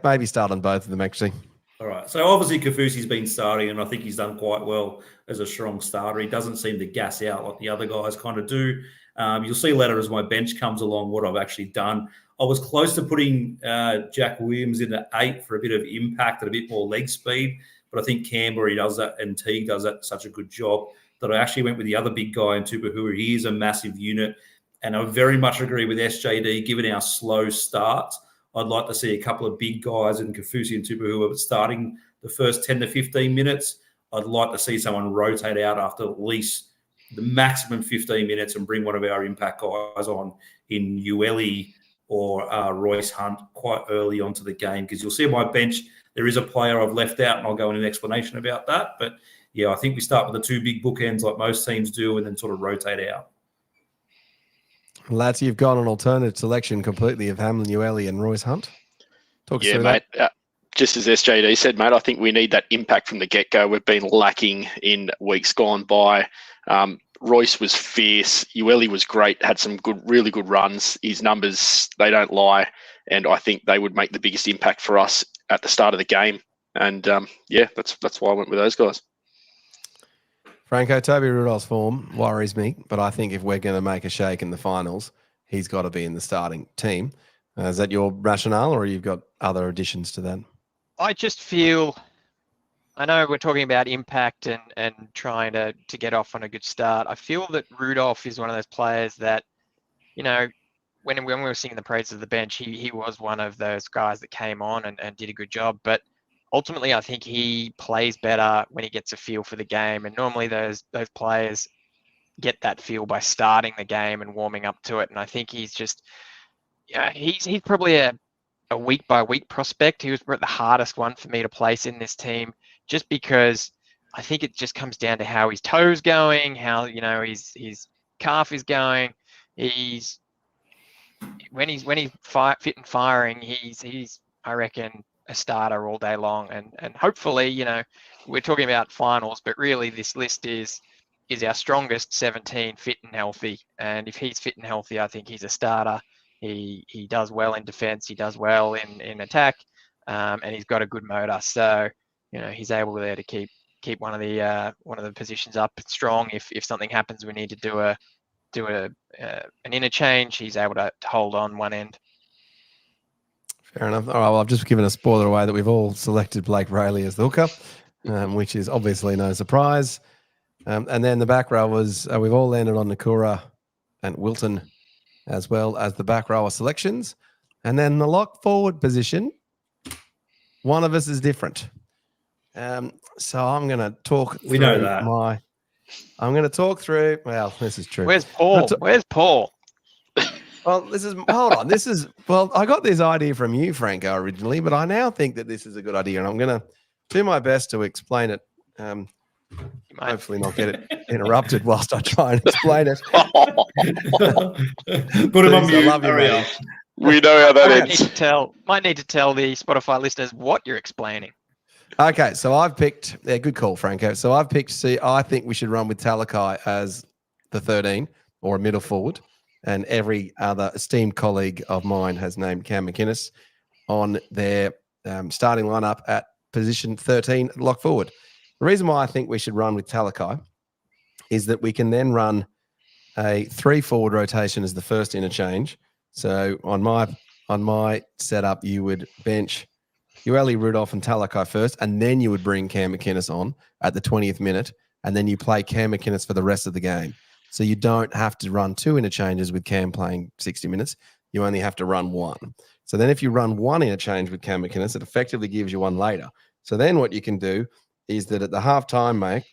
A: maybe start on both of them, actually.
C: All right. So obviously Kafusi's been starting, and I think he's done quite well as a strong starter. He doesn't seem to gas out like the other guys kind of do. You'll see later as my bench comes along what I've actually done. I was close to putting Jack Williams in at 8 for a bit of impact and a bit more leg speed, but I think Canberra does that and Teague does that such a good job that I actually went with the other big guy in Tupahua. He is a massive unit, and I very much agree with SJD. Given our slow start, I'd like to see a couple of big guys in Kafusi and Tupahua starting the first 10 to 15 minutes. I'd like to see someone rotate out after at least the maximum 15 minutes and bring one of our impact guys on in Ueli or Royce Hunt quite early onto the game, because you'll see my bench, there is a player I've left out, and I'll go in an explanation about that. But, yeah, I think we start with the 2 big bookends like most teams do and then sort of rotate out.
A: Lads, you've got an alternative selection completely of Hamlin, Ueli and Royce Hunt. Talk us through
D: mate.
A: that.
D: Just as SJD said, mate, I think we need that impact from the get-go. We've been lacking in weeks gone by. Royce was fierce. Ueli was great, had some really good runs. His numbers, they don't lie. And I think they would make the biggest impact for us at the start of the game. And, that's why I went with those guys.
A: Franko, Toby Rudolph's form worries me, but I think if we're going to make a shake in the finals, he's got to be in the starting team. Is that your rationale, or you've got other additions to that?
B: I just feel, I know we're talking about impact and trying to get off on a good start. I feel that Rudolph is one of those players that, when we were singing the praises of the bench, he was one of those guys that came on and did a good job. But ultimately, I think he plays better when he gets a feel for the game. And normally those players get that feel by starting the game and warming up to it. And I think he's just, he's probably a week by week prospect. He was the hardest one for me to place in this team, just because I think it just comes down to how his toes going, how his calf is going. When he's fit and firing, he's I reckon a starter all day long, and hopefully we're talking about finals, but really this list is our strongest 17 fit and healthy, and if he's fit and healthy, I think he's a starter. He does well in defense, he does well in attack, and he's got a good motor. So he's able there to keep one of the positions up strong. If something happens, we need to do an interchange, he's able to hold on one end.
A: Fair enough. All right, well, I've just given a spoiler away that we've all selected Blake Rayleigh as the hooker, which is obviously no surprise. And then the back row was we've all landed on Nakura and Wilton as well as the back rower selections. And then the lock forward position, one of us is different. So I'm going to talk through
C: We know that.
A: I'm going to talk through, well, this is true.
B: Where's Paul? Where's Paul?
A: Well, I got this idea from you, Franko, originally, but I now think that this is a good idea, and I'm going to do my best to explain it. Hopefully not get it interrupted whilst I try and explain it.
C: Put him on mute.
A: I love you,
C: Hurry
A: mate.
C: up.
D: We know how that
B: Might
D: ends.
B: need to tell the Spotify listeners what you're explaining.
A: Okay, so I've picked, good call, Franko. So I've picked, I think we should run with Talakai as the 13 or a middle forward. And every other esteemed colleague of mine has named Cam McInnes on their starting lineup at position 13 lock forward. The reason why I think we should run with Talakai is that we can then run a 3 forward rotation as the first interchange. So on my setup, you would bench Ueli, Rudolph, and Talakai first, and then you would bring Cam McInnes on at the 20th minute, and then you play Cam McInnes for the rest of the game. So you don't have to run 2 interchanges with Cam playing 60 minutes. You only have to run 1. So then if you run 1 interchange with Cam McInnes, it effectively gives you 1 later. So then what you can do is that at the halftime, mate,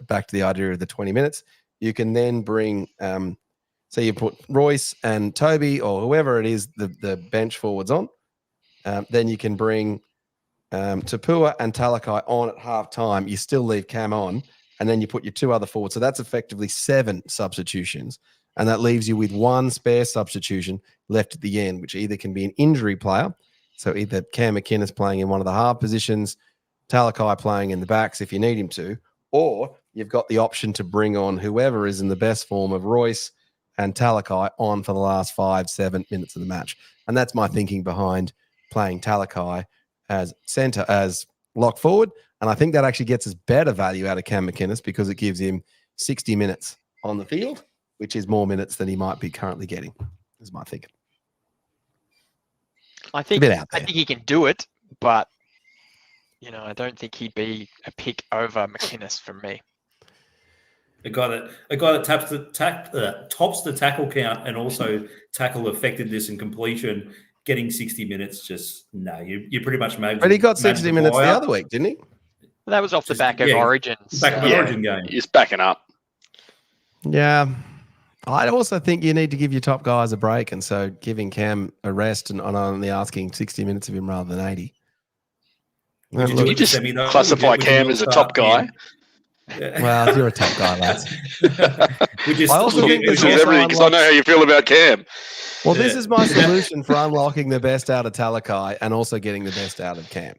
A: back to the idea of the 20 minutes, you can then bring, so you put Royce and Toby or whoever it is, the bench forwards on. Then you can bring Tapua and Talakai on at halftime. You still leave Cam on. And then you put your 2 other forwards. So that's effectively 7 substitutions. And that leaves you with 1 spare substitution left at the end, which either can be an injury player. So either Cam McInnes playing in one of the half positions, Talakai playing in the backs if you need him to, or you've got the option to bring on whoever is in the best form of Royce and Talakai on for the last 5-7 minutes of the match. And that's my thinking behind playing Talakai as centre, as lock forward. And I think that actually gets us better value out of Cam McInnes because it gives him 60 minutes on the field, which is more minutes than he might be currently getting, is my thinking.
B: I think he can do it, but I don't think he'd be a pick over McInnes from me.
C: A guy that tops the tackle count and also tackle effectiveness and completion, getting 60 minutes. Just no, you pretty much made.
A: But he got 60 minutes the other week, didn't he?
B: That was off the back of Origins.
C: Back of Origin game.
D: He's backing up.
A: Yeah. I also think you need to give your top guys a break, and so giving Cam a rest and only asking 60 minutes of him rather than 80.
D: You just classify Cam as a top guy.
C: Yeah.
A: Well, you're a top guy, lads.
D: I also think this is everything because I know how you feel about Cam.
A: Well, this is my solution for unlocking the best out of Talakai and also getting the best out of Cam,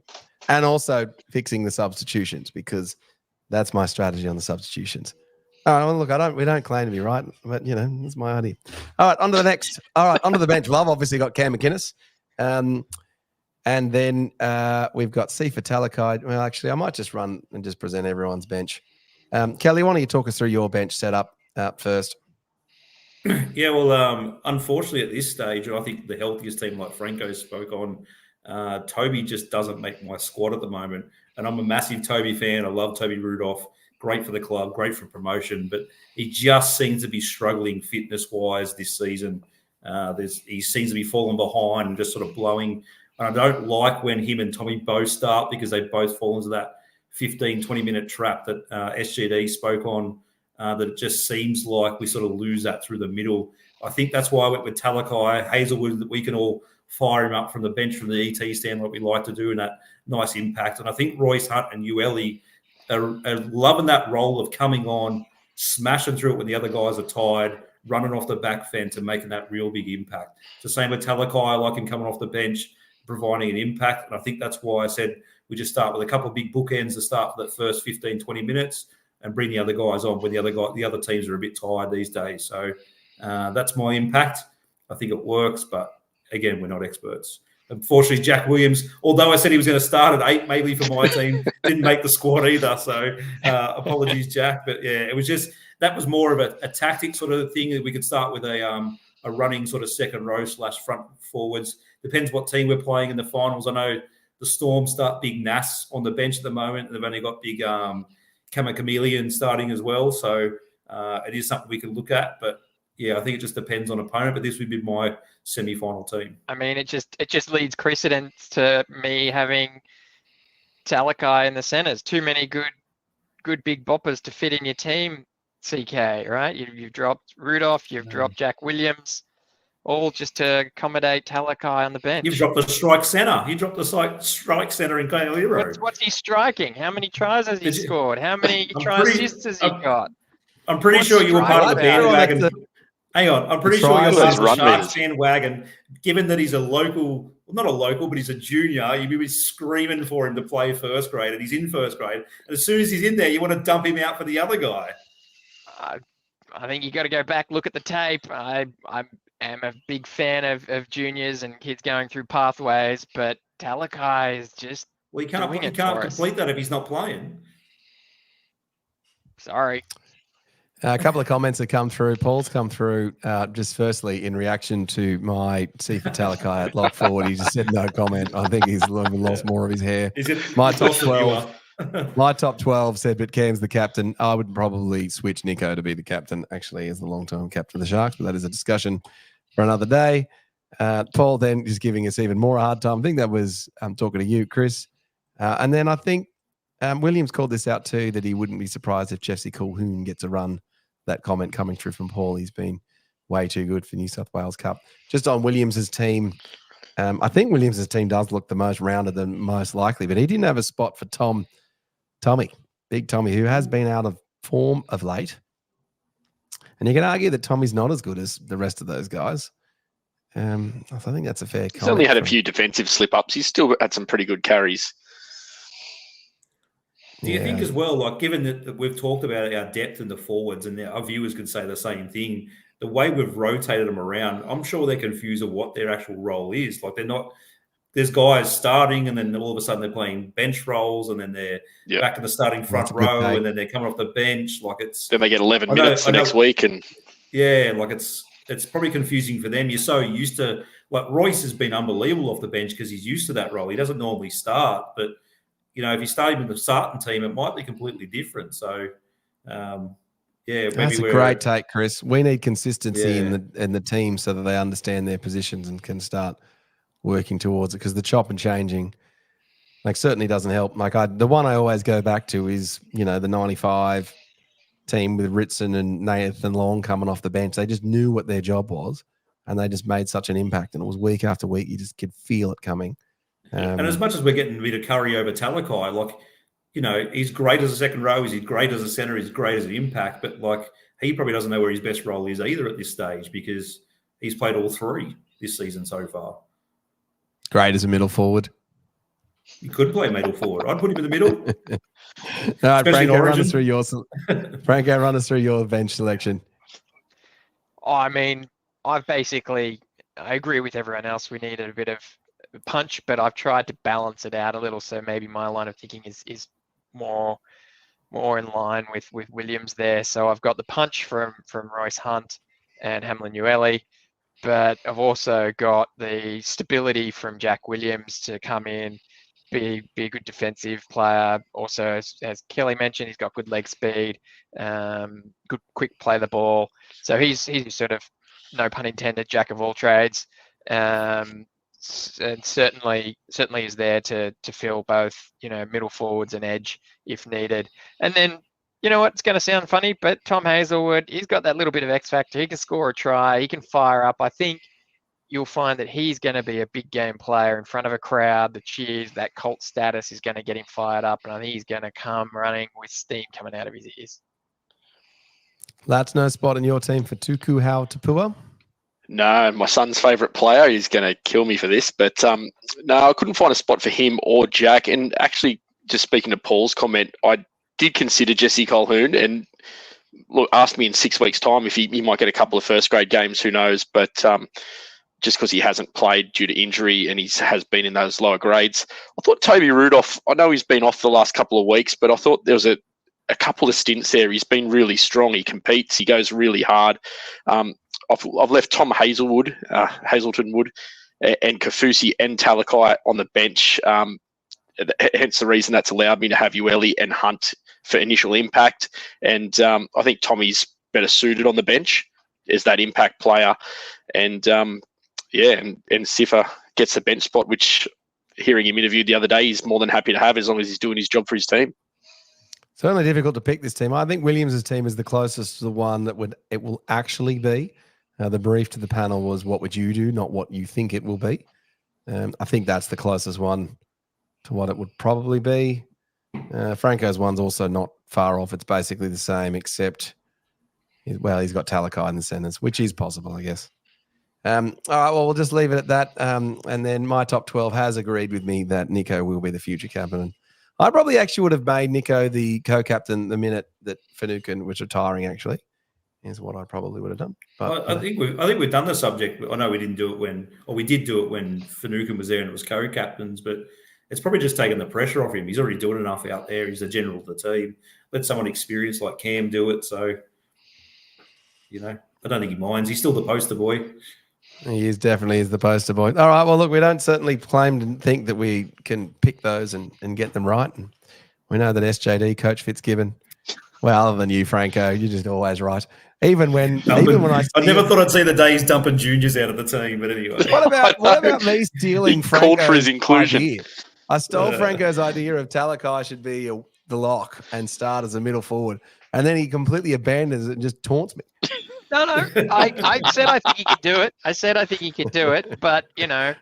A: and also fixing the substitutions, because that's my strategy on the substitutions. All right, well, look, we don't claim to be right, but that's my idea. All right, on to the next. All right, onto the bench. Love obviously got Cam McInnes. And then we've got Sifa Talakai. Well, actually, I might just run and just present everyone's bench. Kelly, why don't you talk us through your bench setup first?
C: Yeah, well, unfortunately at this stage, I think the healthiest team, like Franko spoke on, Toby just doesn't make my squad at the moment. And I'm a massive Toby fan. I love Toby Rudolph. Great for the club, great for promotion. But he just seems to be struggling fitness-wise this season. He seems to be falling behind and just sort of blowing. And I don't like when him and Tommy both start, because they both fall into that 15, 20-minute trap that SGD spoke on, that it just seems like we sort of lose that through the middle. I think that's why I went with Talakai, Hazelwood, that we can all fire him up from the bench from the ET stand like we like to do, and that nice impact. And I think Royce Hunt and Ueli are loving that role of coming on, smashing through it when the other guys are tired, running off the back fence and making that real big impact. It's the same with Talakai. I like him coming off the bench, providing an impact. And I think that's why I said we just start with a couple of big bookends to start for that first 15, 20 minutes and bring the other guys on when the other teams are a bit tired these days. So that's my impact. I think it works, but again, we're not experts. Unfortunately, Jack Williams, although I said he was going to start at 8 maybe for my team, didn't make the squad either. So apologies, Jack. But yeah, it was just, that was more of a tactic sort of thing, that we could start with a running sort of second row / front forwards. Depends what team we're playing in the finals. I know the Storm start big Nas on the bench at the moment. They've only got big Chameleon starting as well. So it is something we can look at. But yeah, I think it just depends on opponent. But this would be my semi-final team.
B: I mean, it just leads precedence to me having Talakai in the centres. Too many good big boppers to fit in your team, CK, right? You've dropped Rudolph, you've dropped Jack Williams, all just to accommodate Talakai on the bench.
C: You've dropped the strike centre. You dropped the strike centre in Kailiro.
B: What's he striking? How many tries has he scored? How many assists has he got?
C: I'm pretty sure you were part of the bandwagon. Hang on. I'm pretty sure you're part of the Sharks bandwagon, given that he's a local, well, not a local, but he's a junior. You'd be screaming for him to play first grade, and he's in first grade. And as soon as he's in there, you want to dump him out for the other guy.
B: I think you got to go back, look at the tape. I am a big fan of juniors and kids going through pathways, but Talakai is just
C: he can't complete that if he's not playing.
B: Sorry.
A: A couple of comments that come through. Paul's come through just firstly in reaction to my Sifa Talakai at lock forward. He just said no comment. I think he's lost more of his hair. My top 12. My top 12 said, but Cam's the captain. I would probably switch Nico to be the captain, actually, as the long-term captain of the Sharks, but that is a discussion for another day. Paul then just giving us even more a hard time. I think that was talking to you, Chris. And then I think Williams called this out too, that he wouldn't be surprised if Jesse Colquhoun gets a run. That comment coming through from Paul. He's been way too good for New South Wales Cup. Just on Williams's team, I think Williams's team does look the most rounded and most likely, but he didn't have a spot for Big Tommy, who has been out of form of late. And you can argue that Tommy's not as good as the rest of those guys. I think that's a fair comment.
D: He's only had a few defensive slip-ups. He's still had some pretty good carries.
C: Do you think as well, like given that we've talked about our depth in the forwards and our viewers could say the same thing, the way we've rotated them around, I'm sure they're confused of what their actual role is. Like they're not there's guys starting, and then all of a sudden they're playing bench roles, and then they're back in the starting front row, and then they're coming off the bench. Like
D: then they get 11 minutes the next week, and
C: like it's probably confusing for them. You're so used to, like, Royce has been unbelievable off the bench because he's used to that role. He doesn't normally start, but if you start him in the starting team, it might be completely different. So,
A: that's a great take, Chris. We need consistency in the team so that they understand their positions and can start working towards it. Because the chop and changing, certainly doesn't help. The one I always go back to is the '95 team with Ritson and Nathan Long coming off the bench. They just knew what their job was, and they just made such an impact. And it was week after week, you just could feel it coming.
C: And as much as we're getting a bit of curry over Talakai, he's great as a second row, he's great as a centre, he's great as an impact, but he probably doesn't know where his best role is either at this stage because he's played all three this season so far.
A: Great as a middle forward.
C: He could play middle forward. I'd put him in the middle.
A: All right, Franko, run us through your bench selection.
B: I mean, I agree with everyone else. We needed a bit of punch, but I've tried to balance it out a little. So maybe my line of thinking is more in line with Williams there. So I've got the punch from Royce Hunt and Hamlin Ueli, but I've also got the stability from Jack Williams to come in, be a good defensive player. Also, as Kelly mentioned, he's got good leg speed, good quick play the ball. So he's sort of, no pun intended, jack of all trades. And certainly is there to fill both, middle forwards and edge if needed. And then, it's going to sound funny, but Tom Hazelwood, he's got that little bit of X factor. He can score a try. He can fire up. I think you'll find that he's going to be a big game player in front of a crowd. The cheers, that cult status is going to get him fired up, and I think he's going to come running with steam coming out of his ears.
A: That's no spot in your team for Tuku Hau-Tapua?
D: No, my son's favourite player. He's going to kill me for this. But no, I couldn't find a spot for him or Jack. And actually, just speaking to Paul's comment, I did consider Jesse Colquhoun and asked me in 6 weeks' time if he might get a couple of first-grade games. Who knows? But just because he hasn't played due to injury and he has been in those lower grades. I thought Toby Rudolph, I know he's been off the last couple of weeks, but I thought there was a couple of stints there. He's been really strong. He competes. He goes really hard. I've left Tom Hazelton Wood, and Kafusi and Talakai on the bench. Hence the reason that's allowed me to have Ueli and Hunt for initial impact. And I think Tommy's better suited on the bench as that impact player. And and Sifa gets the bench spot, which, hearing him interviewed the other day, he's more than happy to have as long as he's doing his job for his team.
A: Certainly difficult to pick this team. I think Williams' team is the closest to the one that it will actually be. The brief to the panel was, what would you do, not what you think it will be. I think that's the closest one to what it would probably be. Franko's one's also not far off. It's basically the same, except, he's got Talakai in the centers, which is possible, I guess. All right, well, we'll just leave it at that. And then my top 12 has agreed with me that Nico will be the future captain. I probably actually would have made Nico the co-captain the minute that Finucane was retiring, actually, is what I probably would have done. But
C: I think we've done the subject. I know we didn't do it we did do it when Finucane was there and it was co-captains, but it's probably just taken the pressure off him. He's already doing enough out there. He's the general of the team. Let someone experienced like Cam do it. So, I don't think he minds. He's still the poster boy.
A: He definitely is the poster boy. All right. Well, look, we don't certainly claim to think that we can pick those and get them right. And we know that SJD, Coach Fitzgibbon, well, other than you, Franko, you're just always right. Even when I
C: never thought I'd see the day he's dumping juniors out of the team, but anyway.
A: What about me stealing Franko's
D: inclusion?
A: Idea? I stole Franko's idea of Talakai should be the lock and start as a middle forward, and then he completely abandons it and just taunts me.
B: No. I said I think he could do it. I said I think he could do it, but I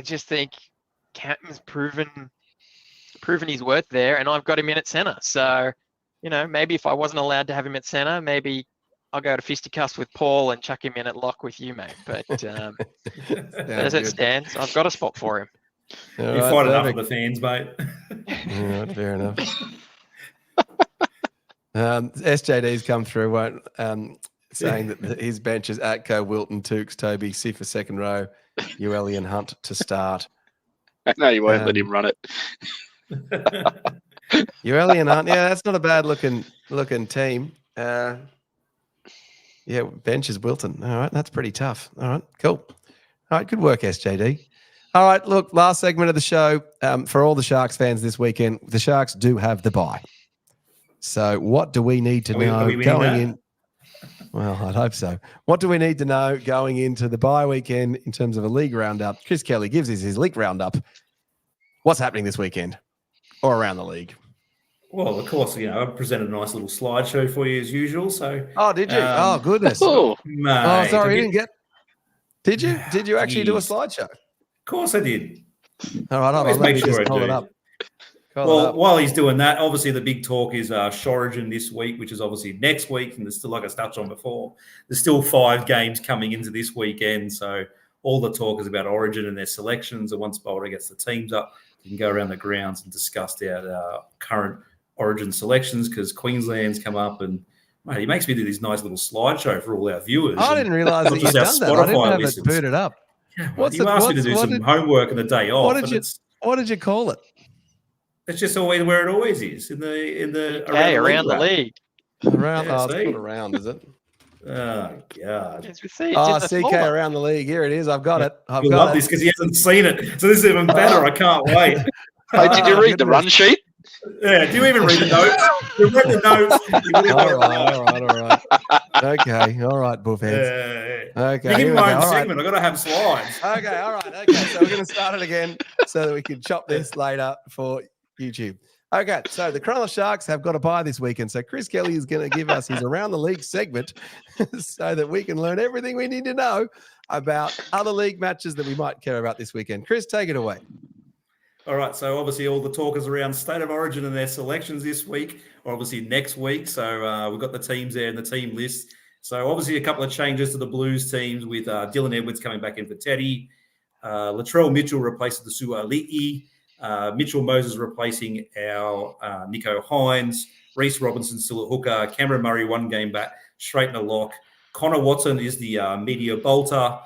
B: just think Captain's proven his worth there, and I've got him in at centre. So, maybe if I wasn't allowed to have him at centre, maybe I'll go to fisticuffs with Paul and chuck him in at lock with you, mate. But as it stands, I've got a spot for him.
C: You fight enough of the fans, mate.
A: All right, fair enough. SJD's come through, saying that his bench is Atco, Wilton, Tukes, Toby, Sifa second row, Ueli Hunt to start.
D: I know you won't let him run it.
A: Ueli Hunt, yeah, that's not a bad looking team. Yeah, bench is Wilton. All right, that's pretty tough. All right, cool. All right, good work, SJD. All right, look, last segment of the show. For all the Sharks fans this weekend, the Sharks do have the bye. So what do we need to know going in? Well, I'd hope so. What do we need to know going into the bye weekend in terms of a league roundup? Chris Kelly gives us his league roundup. What's happening this weekend or around the league?
C: Well, of course, I presented a nice little slideshow for you as usual. So,
A: oh, did you? Oh, goodness.
D: Oh,
C: mate,
A: sorry, you didn't get. Did you? Did you actually do a slideshow?
C: Of course, I did.
A: All right, hold on. Let me just pull it up.
C: Well, while he's doing that, obviously the big talk is Shorigin this week, which is obviously next week, and there's still, like I touched on before, there's still 5 games coming into this weekend. So all the talk is about Origin and their selections. And once Boulder gets the teams up, you can go around the grounds and discuss our current Origin selections because Queensland's come up and. Mate, he makes me do this nice little slideshow for all our viewers.
A: I didn't realise that you'd done that. I didn't have it booted up.
C: Yeah, you asked me to do some homework on the day off.
A: What did you call it?
C: It's just always where it always is in the
B: around the league.
A: Around, it's not around, is it?
C: Oh God!
A: CK around the league. Here it is. I've got it.
C: I've got this because he hasn't seen it, so this is even better. I can't wait.
D: Hey, did you read the run sheet?
C: Yeah, do you even read the notes? You read the notes.
A: All right. Okay, all right, buffheads. Okay,
C: you give my own segment. I've got to have slides.
A: Okay, all right. Okay, so we're going to start it again so that we can chop this later for YouTube. Okay, so the Cronulla Sharks have got a bye this weekend. So Chris Kelly is going to give us his Around the League segment so that we can learn everything we need to know about other league matches that we might care about this weekend. Chris, take it away.
C: All right, so obviously all the talk is around State of Origin and their selections this week, or obviously next week. So we've got the teams there in the team list. So obviously a couple of changes to the Blues teams with Dylan Edwards coming back in for Teddy, Latrell Mitchell replacing the Suali'i, Mitchell Moses replacing our Nico Hines, Reece Robinson still at hooker, Cameron Murray 1 game back, straight in the lock. Connor Watson is the media bolter,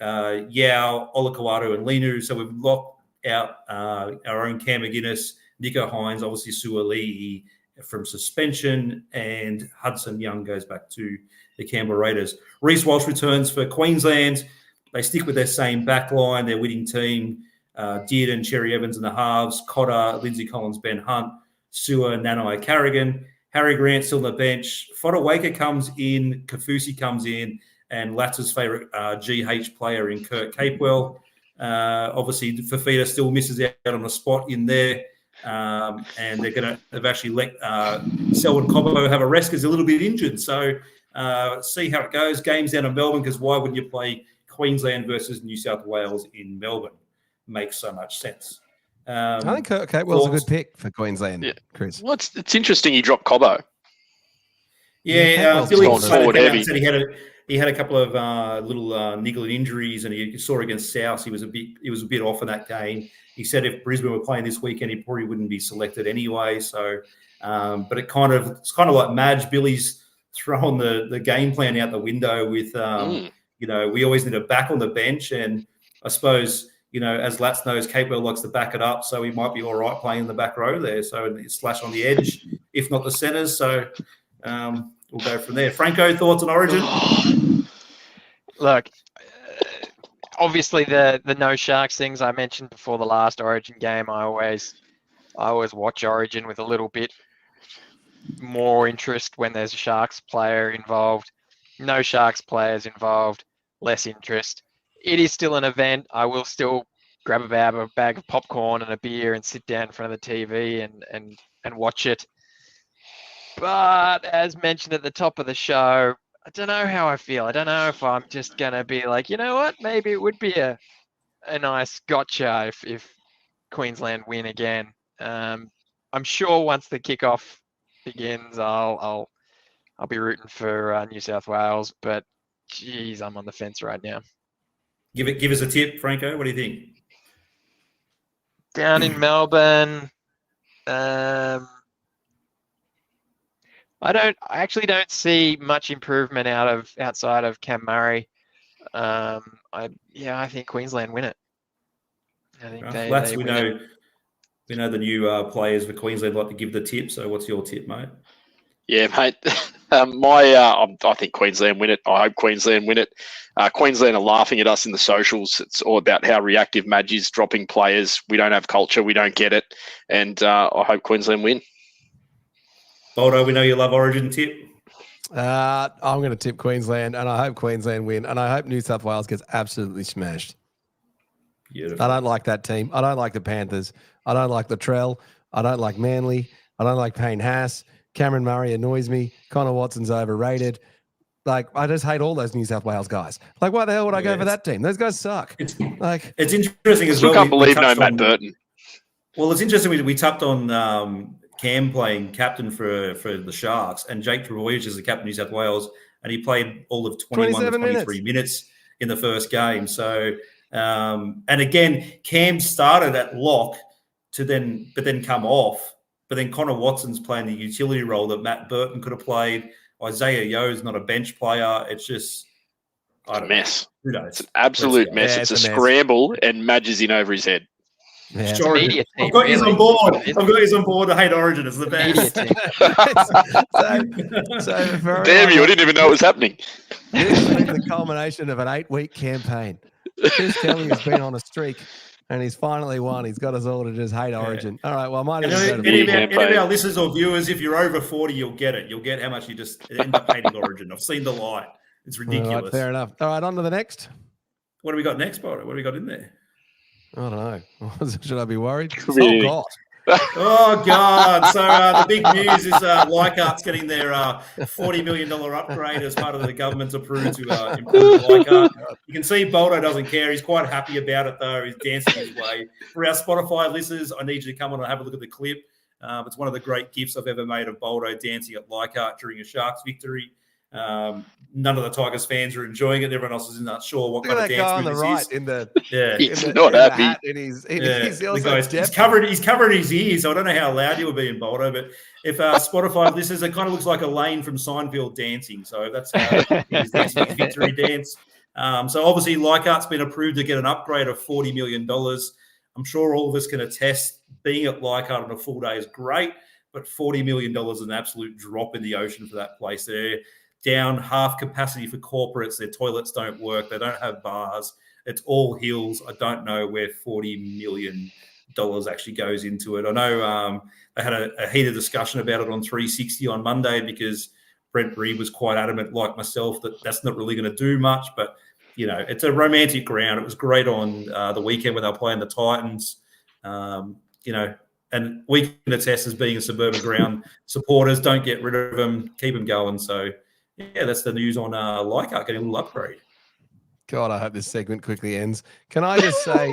C: Yao, Olakawatu and Linu. So we've locked out our own Cam McGuinness, Nico Hines, obviously Suali'i from suspension, and Hudson Young goes back to the Canberra Raiders. Reece Walsh returns for Queensland. They stick with their same back line, their winning team, Dearden, Cherry Evans in the halves, Cotter, Lindsay Collins, Ben Hunt, Sewer, Nanai, Carrigan, Harry Grant still on the bench. Fodawaker comes in, Kafusi comes in, and Latz's favourite GH player in Kurt Capewell. Obviously, Fafita still misses out on a spot in there, and they've actually let Selwyn Cobbo have a rest because he's a little bit injured. So see how it goes. Games down in Melbourne because why wouldn't you play Queensland versus New South Wales in Melbourne? Makes so much sense.
A: I think Kurt Capewell's a good pick for Queensland, yeah. Chris.
D: Well, it's interesting you dropped Cobbo.
C: Yeah, Billy
D: forward heavy.
C: Said he had a couple of little niggling injuries, and he saw against South. He was a bit off in that game. He said if Brisbane were playing this weekend, he probably wouldn't be selected anyway. So, but it's kind of like Madge. Billy's throwing the game plan out the window with we always need a back on the bench, and I suppose as Latz knows, Capewell likes to back it up, so he might be all right playing in the back row there. So slash on the edge, if not the centres. So. We'll go from there. Franco, thoughts on Origin?
B: Look, obviously the no Sharks things I mentioned before the last Origin game. I always watch Origin with a little bit more interest when there's a Sharks player involved. No Sharks players involved, less interest. It is still an event. I will still grab a bag of popcorn and a beer and sit down in front of the TV and watch it. But as mentioned at the top of the show, I don't know how I feel. I don't know if I'm just going to be like, you know what, maybe it would be a nice gotcha if Queensland win again. I'm sure once the kickoff begins, I'll be rooting for New South Wales. But geez, I'm on the fence right now.
C: Give us a tip, Franco. What do you think?
B: Down in Melbourne. I actually don't see much improvement outside of Cam Murray. I think Queensland win it. I think
C: Let's
B: they
C: we
B: win it.
C: know. We know the new players for Queensland like to give the tip. So, what's your tip, mate?
D: Yeah, mate. I think Queensland win it. I hope Queensland win it. Queensland are laughing at us in the socials. It's all about how reactive Madge is, dropping players. We don't have culture. We don't get it. And I hope Queensland win.
C: Boldo, we know you love Origin tip.
A: I'm going to tip Queensland, and I hope Queensland win, and I hope New South Wales gets absolutely smashed.
C: Beautiful.
A: I don't like that team. I don't like the Panthers. I don't like Latrell. I don't like Manly. I don't like Payne Haas. Cameron Murray annoys me. Connor Watson's overrated. Like, I just hate all those New South Wales guys. Like, why the hell would I go for that team? Those guys suck.
C: It's interesting as
D: Still
C: well.
D: can't believe no Matt Burton.
C: Well, it's interesting. We tapped on Cam playing captain for the Sharks, and Jake Trebojevic is the captain of New South Wales, and he played all of 21 to 23 minutes in the first game. So, and again, Cam started at lock but then come off. But then Connor Watson's playing the utility role that Matt Burton could have played. Isaiah Yo's not a bench player. It's just
D: a mess.
C: Who knows?
D: It's an absolute mess.
A: Yeah,
D: it's a
A: mess.
D: Scramble, and Madge is in over his head.
A: Yeah.
B: Media team,
C: I've got you
B: really.
C: on board. I've got you on board. I hate Origin. It's the best.
A: so for
D: Damn you! I didn't even know it was happening.
A: This has been the culmination of an 8-week campaign. Chris Kelly has been on a streak, and he's finally won. He's got us all to just hate Origin. All right, well, I might have
C: Any of our listeners or viewers, if you're over 40, you'll get it. You'll get how much you just end up hating Origin. I've seen the light. It's ridiculous.
A: All right, fair enough. All right, on to the next.
C: What do we got next, Bodo? What do we got in there?
A: I don't know. Should I be worried?
D: Really?
A: Oh, God.
C: Oh, God. So the big news is Leichhardt's getting their $40 million upgrade as part of the government's approved to improve Leichhardt. You can see Boldo doesn't care. He's quite happy about it, though. He's dancing his way. For our Spotify listeners, I need you to come on and have a look at the clip. It's one of the great gifts I've ever made of Boldo dancing at Leichhardt during a Sharks victory. None of the Tigers fans are enjoying it. Everyone else is not sure what kind of dance move this is.
A: In the
D: He's not happy.
C: He's covering his ears. So I don't know how loud you'll be in Boldo, but if Spotify listeners, it kind of looks like Elaine from Seinfeld dancing. So that's his victory dance. So obviously Leichhardt's been approved to get an upgrade of $40 million. I'm sure all of us can attest being at Leichhardt on a full day is great, but $40 million is an absolute drop in the ocean for that place. They're down half capacity for corporates. Their toilets don't work. They don't have bars. It's all hills. I don't know where $40 million actually goes into it. I know they had a heated discussion about it on 360 on Monday because Brent Reed was quite adamant, like myself, that that's not really going to do much. But, you know, it's a romantic ground. It was great on the weekend when they were playing the Titans. You know, and we can attest as being a suburban ground supporters, don't get rid of them, keep them going. So, yeah, that's the news on Leichhardt getting a little upgrade.
A: God, I hope this segment quickly ends. Can I just say,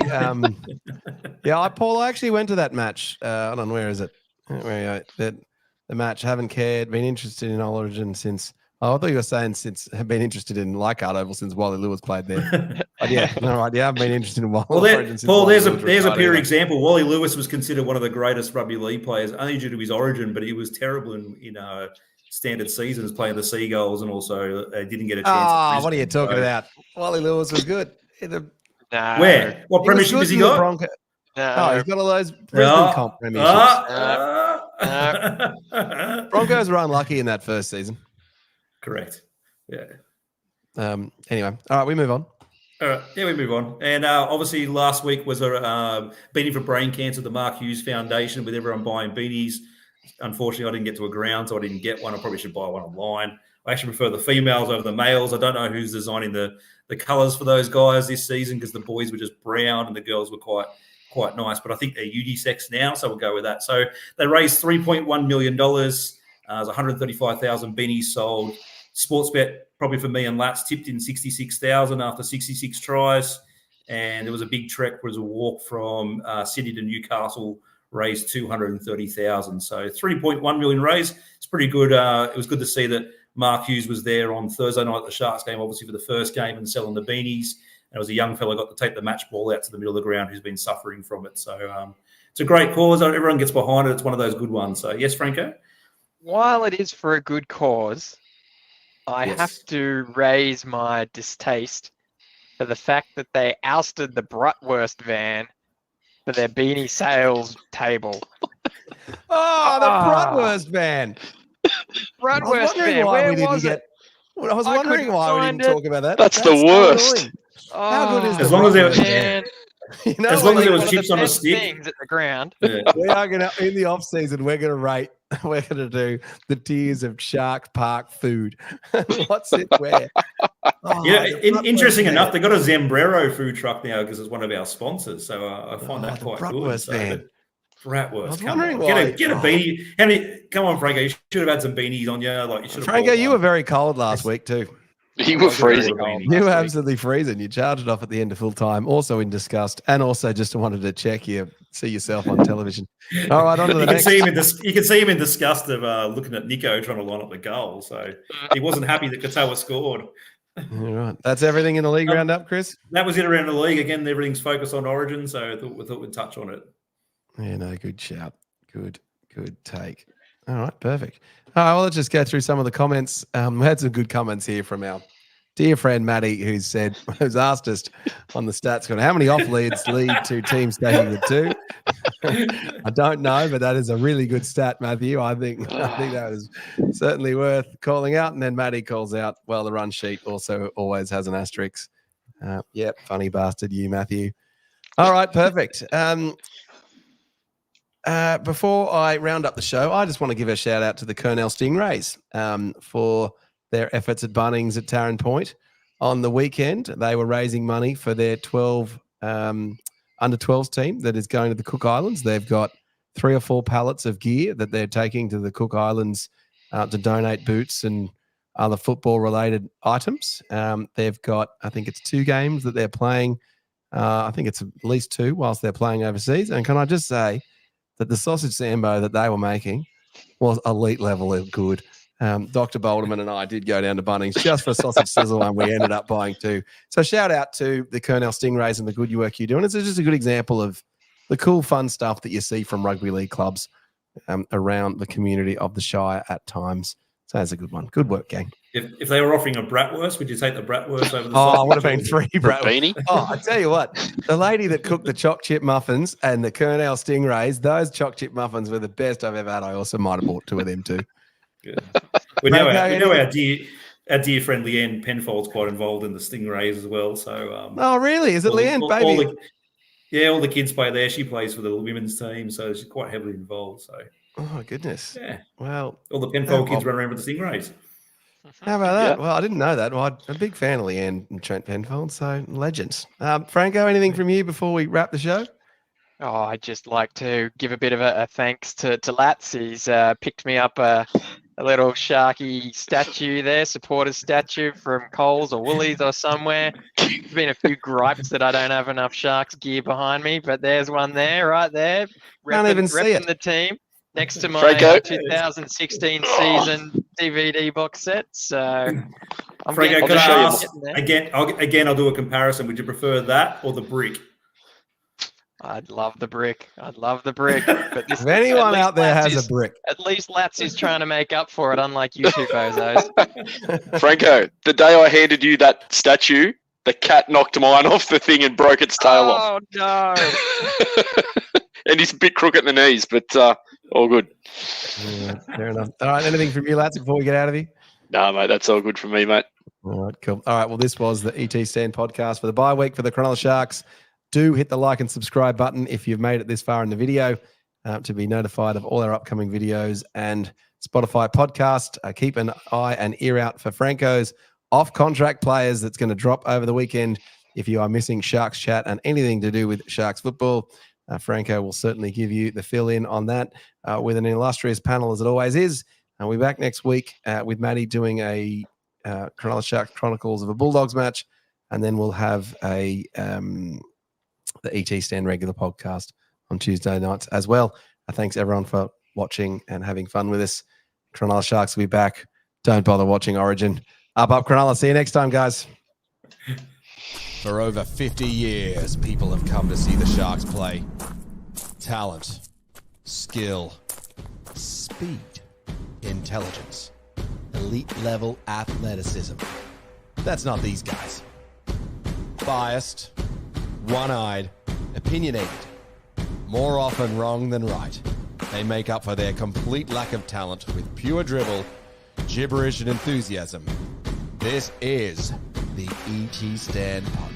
A: Paul, I actually went to that match. Hold on, where is it? The match. Haven't cared. Been interested in Origin since. Oh, I thought you were saying have been interested in Leichhardt Oval since Wally Lewis played there. But yeah, all right. Yeah, I've been interested in Origin since.
C: Paul, there's a pure example. Wally Lewis was considered one of the greatest rugby league players, only due to his origin, but he was terrible in standard seasons playing the Seagulls, and also didn't get a chance.
A: What are you talking about? Wally Lewis was good.
C: Where? What premiership has he got?
A: He's got all those Brisbane comp premierships. Broncos were unlucky in that first season.
C: Correct. Yeah.
A: Anyway, all right, we move on.
C: We move on. And obviously last week was a beanie for brain cancer at the Mark Hughes Foundation with everyone buying beanies. Unfortunately, I didn't get to a ground, so I didn't get one. I probably should buy one online. I actually prefer the females over the males. I don't know who's designing the colours for those guys this season because the boys were just brown and the girls were quite nice. But I think they're unisex now, so we'll go with that. So they raised $3.1 million. There's 135,000 beanies sold. Sportsbet, probably for me and Lats, tipped in 66,000 after 66 tries. And there was a big trek. Was a walk from Sydney to Newcastle, raised 230,000. So 3.1 million raised. It's pretty good. It was good to see that Mark Hughes was there on Thursday night at the Sharks game, obviously for the first game, and selling the beanies. And it was a young fella got to take the match ball out to the middle of the ground who's been suffering from it. So it's a great cause. Everyone gets behind it. It's one of those good ones. So yes, Franko?
B: While it is for a good cause, I have to raise my distaste for the fact that they ousted the Bratwurst van for their beanie sales table.
A: Oh, the Bratwurst van. I was
B: Bratwurst
A: wondering
B: van,
A: why
B: where
A: we didn't
B: was
A: get.
B: it?
A: Well, I was
B: I
A: wondering
B: couldn't
A: why we
B: find
A: didn't
B: it.
A: talk about that.
D: That's the
A: so
D: worst.
A: annoying. How good is
B: Oh,
A: the
C: As long as there was-
A: Bratwurst van?
B: man.
A: You know
C: As
A: what?
C: long as there
B: One
C: was
B: of the
C: chips on a
B: best
C: stick.
B: things at the ground.
C: Yeah.
A: We are gonna in the off season. We're gonna rate. We're gonna do the tiers of Shark Park food. What's it where? Oh,
C: Yeah,
A: the Bratwurst
C: interesting
A: van.
C: enough, they got a Zembrero food truck now because it's one of our sponsors. So I find that
A: the
C: quite good.
A: Bratwurst
C: So
A: van. I
C: Bratwurst,
A: was
C: come
A: wondering
C: on,
A: why-
C: get a beanie. How many? Come on, Franco, you should have had some beanies on you. Like you should have.
A: Franco, you were very cold last week too.
D: You were freezing.
A: You were absolutely freezing. You charged it off at the end of full time, also in disgust, and also just wanted to check you, see yourself on television. All right, on to the
C: You can
A: next.
C: see him you can see him in disgust of looking at Nico trying to line up the goal. So he wasn't happy that Katoa scored.
A: All right, that's everything in the league roundup, Chris.
C: That was it around the league. Again, everything's focused on Origin, so we thought we'd touch on it.
A: Yeah, no, good shout. Good take. All right, perfect. All right, well, let's just go through some of the comments. We had some good comments here from our dear friend Maddie, who's asked us on the stats, how many off leads lead to teams taking the 2? I don't know, but that is a really good stat, Matthew. I think that is certainly worth calling out. And then Maddie calls out, well, the run sheet also always has an asterisk. Yep, funny bastard, you, Matthew. All right, perfect. Before I round up the show, I just want to give a shout out to the Cornell Stingrays for their efforts at Bunnings at Tarrant Point. On the weekend, they were raising money for their 12 under 12s team that is going to the Cook Islands. They've got 3 or 4 pallets of gear that they're taking to the Cook Islands to donate boots and other football-related items. They've got, I think it's 2 games that they're playing. I think it's at least 2 whilst they're playing overseas. And can I just say that the sausage sambo that they were making was elite level of good. Dr. Boulderman and I did go down to Bunnings just for a sausage sizzle, and we ended up buying 2. So shout out to the Cornell Stingrays and the good work you're doing. It's just a good example of the cool, fun stuff that you see from rugby league clubs around the community of the Shire at times. So that's a good one. Good work, gang.
C: If they were offering a bratwurst, would you take the bratwurst over the
A: Oh, it would have been 3 bratwurst.
D: Beanie?
A: Oh, I tell you what, the lady that cooked the choc chip muffins and the Cornell Stingrays, those choc chip muffins were the best I've ever had. I also might have bought 2 of them too.
C: Good. We know our dear friend Leanne Penfold's quite involved in the Stingrays as well. So,
A: oh, really? Is it Leanne, baby?
C: All the kids play there. She plays for the women's team, so she's quite heavily involved. So,
A: oh goodness.
C: Yeah.
A: Well,
C: all the Penfold kids run around with the Stingrays.
A: How about that?
D: Yeah.
A: Well, I didn't know that. Well, I'm a big fan of Leanne and Trent Penfold, so legends. Franco, anything from you before we wrap the show?
B: Oh, I'd just like to give a bit of a thanks to Lats. He's picked me up a little Sharky statue there, supporter statue from Coles or Woolies or somewhere. There's been a few gripes that I don't have enough Sharks gear behind me, but there's one there, right there.
A: Can't even see it.
B: Repping the team next to my
D: Franco.
B: 2016 season DVD box set. So I'm
C: Franco,
B: getting
C: could I
B: there,
C: ask
B: getting there.
C: again? I'll do a comparison. Would you prefer that or the brick?
B: I'd love the brick. I'd love the brick. But this,
A: If anyone out there has
B: is,
A: a brick,
B: at least Lats is trying to make up for it, unlike you two bozos.
D: Franco, the day I handed you that statue, the cat knocked mine off the thing and broke its tail off.
B: Oh no!
D: And he's a bit crook at the knees, but all good.
A: yeah, fair enough. All right, anything from you, lads, before we get out of here?
D: No, mate, that's all good for me, mate.
A: All right, cool. All right, well, this was the ET Stand podcast for the bye week for the Cronulla Sharks. Do hit the like and subscribe button if you've made it this far in the video to be notified of all our upcoming videos and Spotify podcast. Keep an eye and ear out for Franco's off-contract players that's going to drop over the weekend. If you are missing Sharks chat and anything to do with Sharks football, Franco will certainly give you the fill-in on that with an illustrious panel as it always is. And we'll be back next week with Maddie doing a Cronulla Sharks Chronicles of a Bulldogs match. And then we'll have the ET Stand regular podcast on Tuesday nights as well. Thanks everyone for watching and having fun with us. Cronulla Sharks will be back. Don't bother watching Origin. Up Cronulla. See you next time, guys.
E: For over 50 years, people have come to see the Sharks play. Talent, skill, speed, intelligence, elite level athleticism. That's not these guys. biased, one-eyed, opinionated, more often wrong than right. They make up for their complete lack of talent with pure dribble, gibberish, and enthusiasm. This is the ET Stand Podcast.